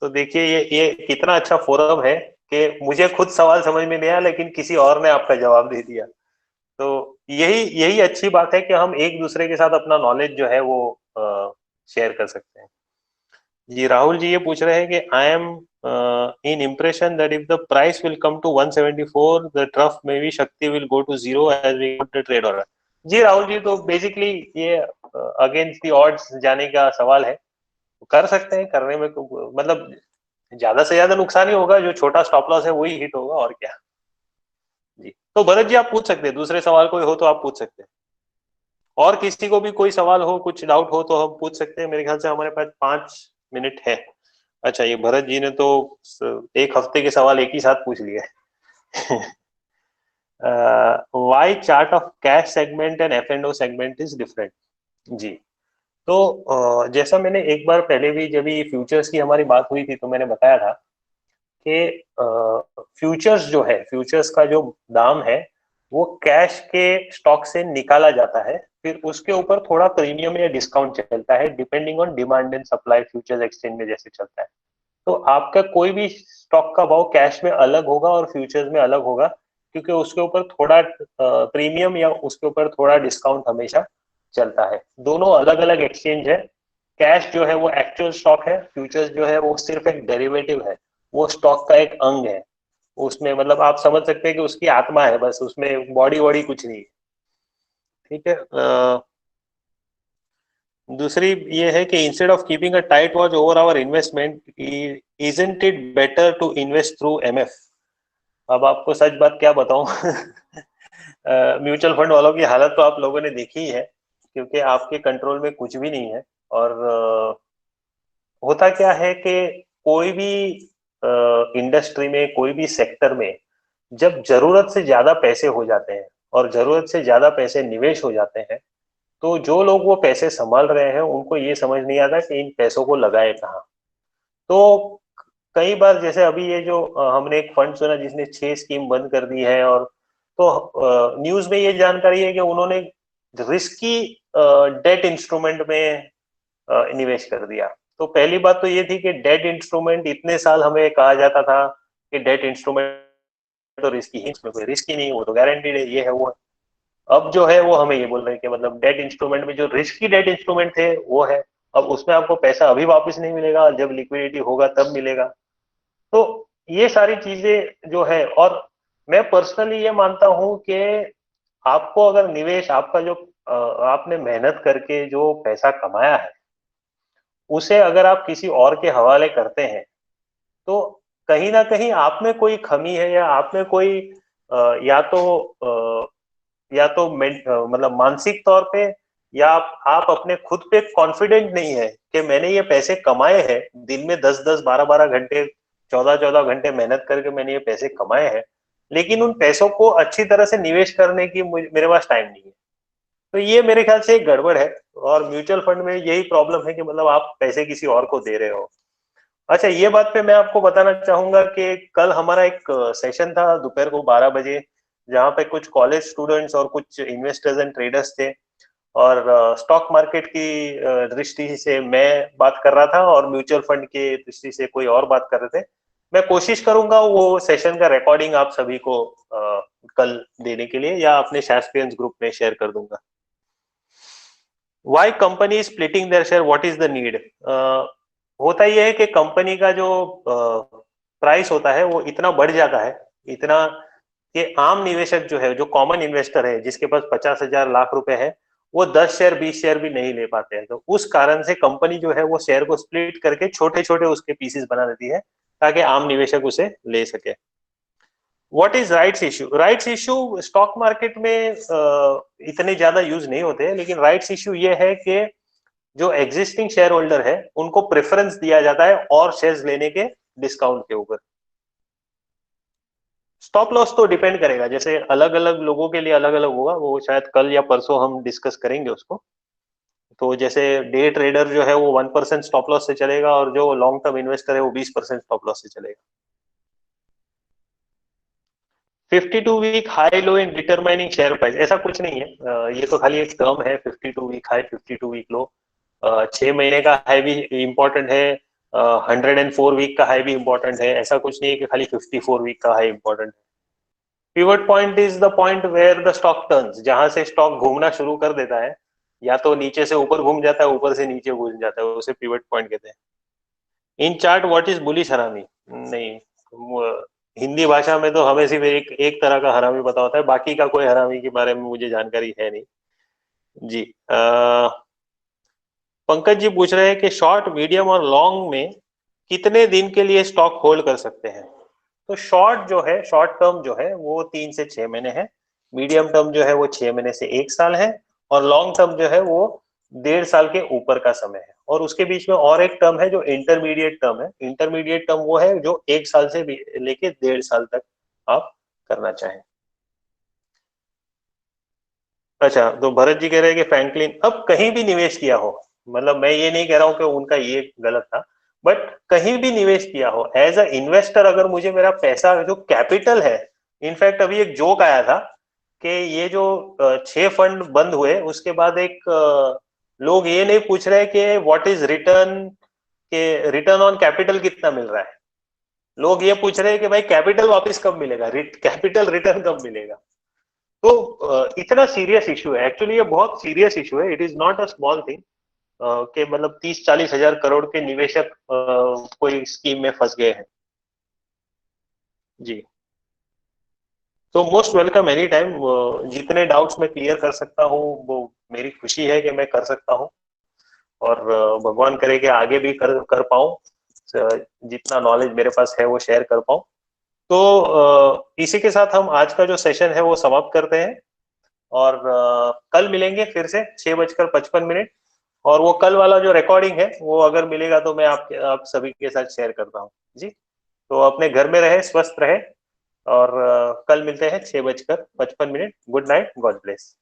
तो देखिए ये कितना अच्छा फोरम है कि मुझे खुद सवाल समझ में नहीं आया लेकिन किसी और ने आपका जवाब दे दिया, तो यही यही अच्छी बात है कि हम एक दूसरे के साथ अपना नॉलेज जो है वो शेयर कर सकते हैं। जी राहुल जी ये पूछ रहे हैं कि I am in impression that if the price will come to 174 the trough में बी शक्ति will go to zero as we got the trade order. जी राहुल जी, तो बेसिकली ये अगेंस्ट द ऑड्स जाने का सवाल है, कर सकते हैं, करने में मतलब ज्यादा से ज्यादा नुकसान ही होगा, जो छोटा स्टॉप लॉस है वही हिट होगा और क्या। जी, तो भरत जी आप पूछ सकते हैं, दूसरे सवाल कोई हो तो आप पूछ सकते हैं, और किसी को भी कोई सवाल हो कुछ डाउट हो तो हम पूछ सकते हैं, मेरे ख्याल से हमारे पास 5 मिनट है। अच्छा, ये भरत जी ने तो एक हफ्ते के सवाल एक ही साथ पूछ लिए। Why chart of cash segment and F and O segment is different? जी, तो जैसा मैंने एक बार पहले भी जब ये फ्यूचर्स की हमारी बात हुई थी तो मैंने बताया था कि फ्यूचर्स जो है, फ्यूचर्स का जो दाम है वो कैश के स्टॉक से निकाला जाता है, फिर उसके ऊपर थोड़ा प्रीमियम या डिस्काउंट चलता है depending on demand and supply, futures exchange में जैसे चलता है। तो आपका कोई भी स्टॉक का भाव कैश में अलग होगा और फ्यूचर्स में अलग होगा, क्योंकि उसके ऊपर थोड़ा प्रीमियम या उसके ऊपर थोड़ा डिस्काउंट हमेशा चलता है। दोनों अलग अलग एक्सचेंज है, कैश जो है वो एक्चुअल स्टॉक है, फ्यूचर्स जो है वो सिर्फ एक डेरिवेटिव है, वो स्टॉक का एक अंग है, उसमें मतलब आप समझ सकते हैं कि उसकी आत्मा है, बस उसमें बॉडी वॉडी कुछ नहीं है। ठीक है, दूसरी ये है कि instead of keeping a tight watch over our investment isn't it better to invest through MF? अब आपको सच बात क्या बताऊं? म्यूचुअल फंड वालों की हालत तो आप लोगों ने देखी ही है, क्योंकि आपके कंट्रोल में कुछ भी नहीं है। और होता क्या है कि कोई भी इंडस्ट्री में, कोई भी सेक्टर में जब जरूरत से ज्यादा पैसे हो जाते हैं और जरूरत से ज्यादा पैसे निवेश हो जाते हैं, तो जो लोग वो पैसे संभाल रहे हैं उनको ये समझ नहीं आता कि इन पैसों को लगाए कहाँ। तो कई बार जैसे अभी ये जो हमने एक फंड सुना जिसने 6 स्कीम बंद कर दी है, और तो न्यूज में ये जानकारी है कि उन्होंने रिस्की डेट इंस्ट्रूमेंट में निवेश कर दिया। तो पहली बात तो ये थी कि डेट इंस्ट्रूमेंट, इतने साल हमें कहा जाता था कि डेट इंस्ट्रूमेंट तो रिस्की है, इसमें कोई रिस्क ही नहीं, वो तो गारंटीड है, ये है वो है। अब जो है वो हमें ये बोल रहे हैं कि मतलब डेट इंस्ट्रूमेंट में जो रिस्की डेट इंस्ट्रूमेंट थे वो है, अब उसमें आपको पैसा अभी वापस नहीं मिलेगा, जब लिक्विडिटी होगा तब मिलेगा। तो ये सारी चीजें जो है, और मैं पर्सनली ये मानता हूं कि आपको अगर निवेश, आपका जो आपने मेहनत करके जो पैसा कमाया है उसे अगर आप किसी और के हवाले करते हैं, तो कहीं ना कहीं आप में कोई कमी है, या आप में कोई या तो मतलब मानसिक तौर पे, या आप अपने खुद पे कॉन्फिडेंट नहीं है कि मैंने ये पैसे कमाए हैं, दिन में 10-10 12-12 घंटे, 14-14 घंटे मेहनत करके मैंने ये पैसे कमाए हैं, लेकिन उन पैसों को अच्छी तरह से निवेश करने की मेरे पास टाइम नहीं है। तो ये मेरे ख्याल से एक गड़बड़ है, और म्यूचुअल फंड में यही प्रॉब्लम है कि मतलब आप पैसे किसी और को दे रहे हो। अच्छा, ये बात पे मैं आपको बताना चाहूंगा कि कल हमारा एक सेशन था दोपहर को 12 बजे, जहाँ पे कुछ कॉलेज स्टूडेंट्स और कुछ इन्वेस्टर्स एंड ट्रेडर्स थे, और स्टॉक मार्केट की दृष्टि से मैं बात कर रहा था, और म्यूचुअल फंड की दृष्टि से कोई और बात कर रहे थे। मैं कोशिश करूंगा वो सेशन का रिकॉर्डिंग आप सभी को कल देने के लिए, या अपने शास्त्रियंस ग्रुप में शेयर कर दूंगा। Why company splitting their share, what is the need? होता यह है कि कंपनी का जो प्राइस होता है वो इतना बढ़ जाता है, इतना कि आम निवेशक जो है, जो कॉमन इन्वेस्टर है, जिसके पास 50,000 लाख रुपए है, वो 10 शेयर 20 शेयर भी नहीं ले पाते हैं। तो उस कारण से कंपनी जो है वो शेयर को स्प्लिट करके छोटे छोटे उसके पीसेस बना देती है, ताकि आम निवेशक उसे ले सके। What is rights issue? Rights issue stock market में इतने ज्यादा यूज नहीं होते हैं, लेकिन राइट्स इश्यू ये है कि जो एग्जिस्टिंग शेयर होल्डर है उनको प्रेफरेंस दिया जाता है और शेयर्स लेने के डिस्काउंट के ऊपर। स्टॉप लॉस तो डिपेंड करेगा, जैसे अलग अलग लोगों के लिए अलग अलग होगा, वो शायद कल या परसों हम डिस्कस करेंगे उसको। तो जैसे डे ट्रेडर जो है वो 1% स्टॉप लॉस से चलेगा, और जो लॉन्ग टर्म इन्वेस्टर है वो 20% स्टॉप लॉस से चलेगा। 52 week high low in determining share price, ऐसा कुछ नहीं है, ये तो खाली एक टर्म है। 52 वीक हाई, 52 वीक लो, 6 महीने का हाई भी इम्पोर्टेंट है, 104 वीक का हाई भी इम्पोर्टेंट है। ऐसा कुछ नहीं है कि खाली 54 वीक का हाई इम्पोर्टेंट है। Pivot point is the point where the stock turns, जहां से स्टॉक घूमना शुरू कर देता है, या तो नीचे से ऊपर घूम जाता है, ऊपर से नीचे घूम जाता है, उसे पिवट पॉइंट कहते हैं। In chart what is bullish harami? नहीं, हिंदी भाषा में तो हमें सिर्फ एक तरह का हरामी पता होता है, बाकी का कोई हरामी के बारे में मुझे जानकारी है नहीं जी। पंकज जी पूछ रहे हैं कि शॉर्ट, मीडियम और लॉन्ग में कितने दिन के लिए स्टॉक होल्ड कर सकते हैं? तो शॉर्ट जो है, शॉर्ट टर्म जो है वो 3 से 6 महीने है, मीडियम टर्म जो है वो 6 महीने से 1 साल है, और लॉन्ग टर्म जो है वो 1.5 साल के ऊपर का समय है। और उसके बीच में और एक टर्म है जो इंटरमीडिएट टर्म है। इंटरमीडिएट टर्म वो है जो 1 साल से लेके 1.5 साल तक आप करना चाहें। अच्छा, तो भरत जी कह रहे हैं कि फ्रैंकलिन अब कहीं भी निवेश किया हो, मतलब मैं ये नहीं कह रहा हूं कि उनका ये गलत था, बट कहीं भी निवेश किया हो एज अ इन्वेस्टर, अगर मुझे मेरा पैसा जो कैपिटल है, इनफैक्ट अभी एक जोक आया था कि ये जो 6 फंड बंद हुए उसके बाद एक लोग ये नहीं पूछ रहे कि व्हाट इज रिटर्न, के रिटर्न ऑन कैपिटल कितना मिल रहा है, लोग ये पूछ रहे हैं कि भाई कैपिटल वापस कब मिलेगा, कैपिटल रिटर्न कब मिलेगा। तो इतना सीरियस इशू है, एक्चुअली ये बहुत सीरियस इशू है, it is not a small thing कि मतलब 30-40 हजार करोड़ के निवेशक कोई स्कीम में फंस गए हैं जी। तो मोस्ट वेलकम एनी टाइम, जितने डाउट्स मैं क्लियर कर सकता हूँ वो मेरी खुशी है कि मैं कर सकता हूँ, और भगवान करे कि आगे भी कर पाऊँ, जितना नॉलेज मेरे पास है वो शेयर कर पाऊँ। तो इसी के साथ हम आज का जो सेशन है वो समाप्त करते हैं। और कल मिलेंगे फिर से 6:55। और वो कल वाला जो रिकॉर्डिंग है वो अगर मिलेगा तो मैं आप सभी के साथ शेयर करता हूँ जी। तो अपने घर में रहे, स्वस्थ रहे, और कल मिलते हैं 6:55। Good night, God bless.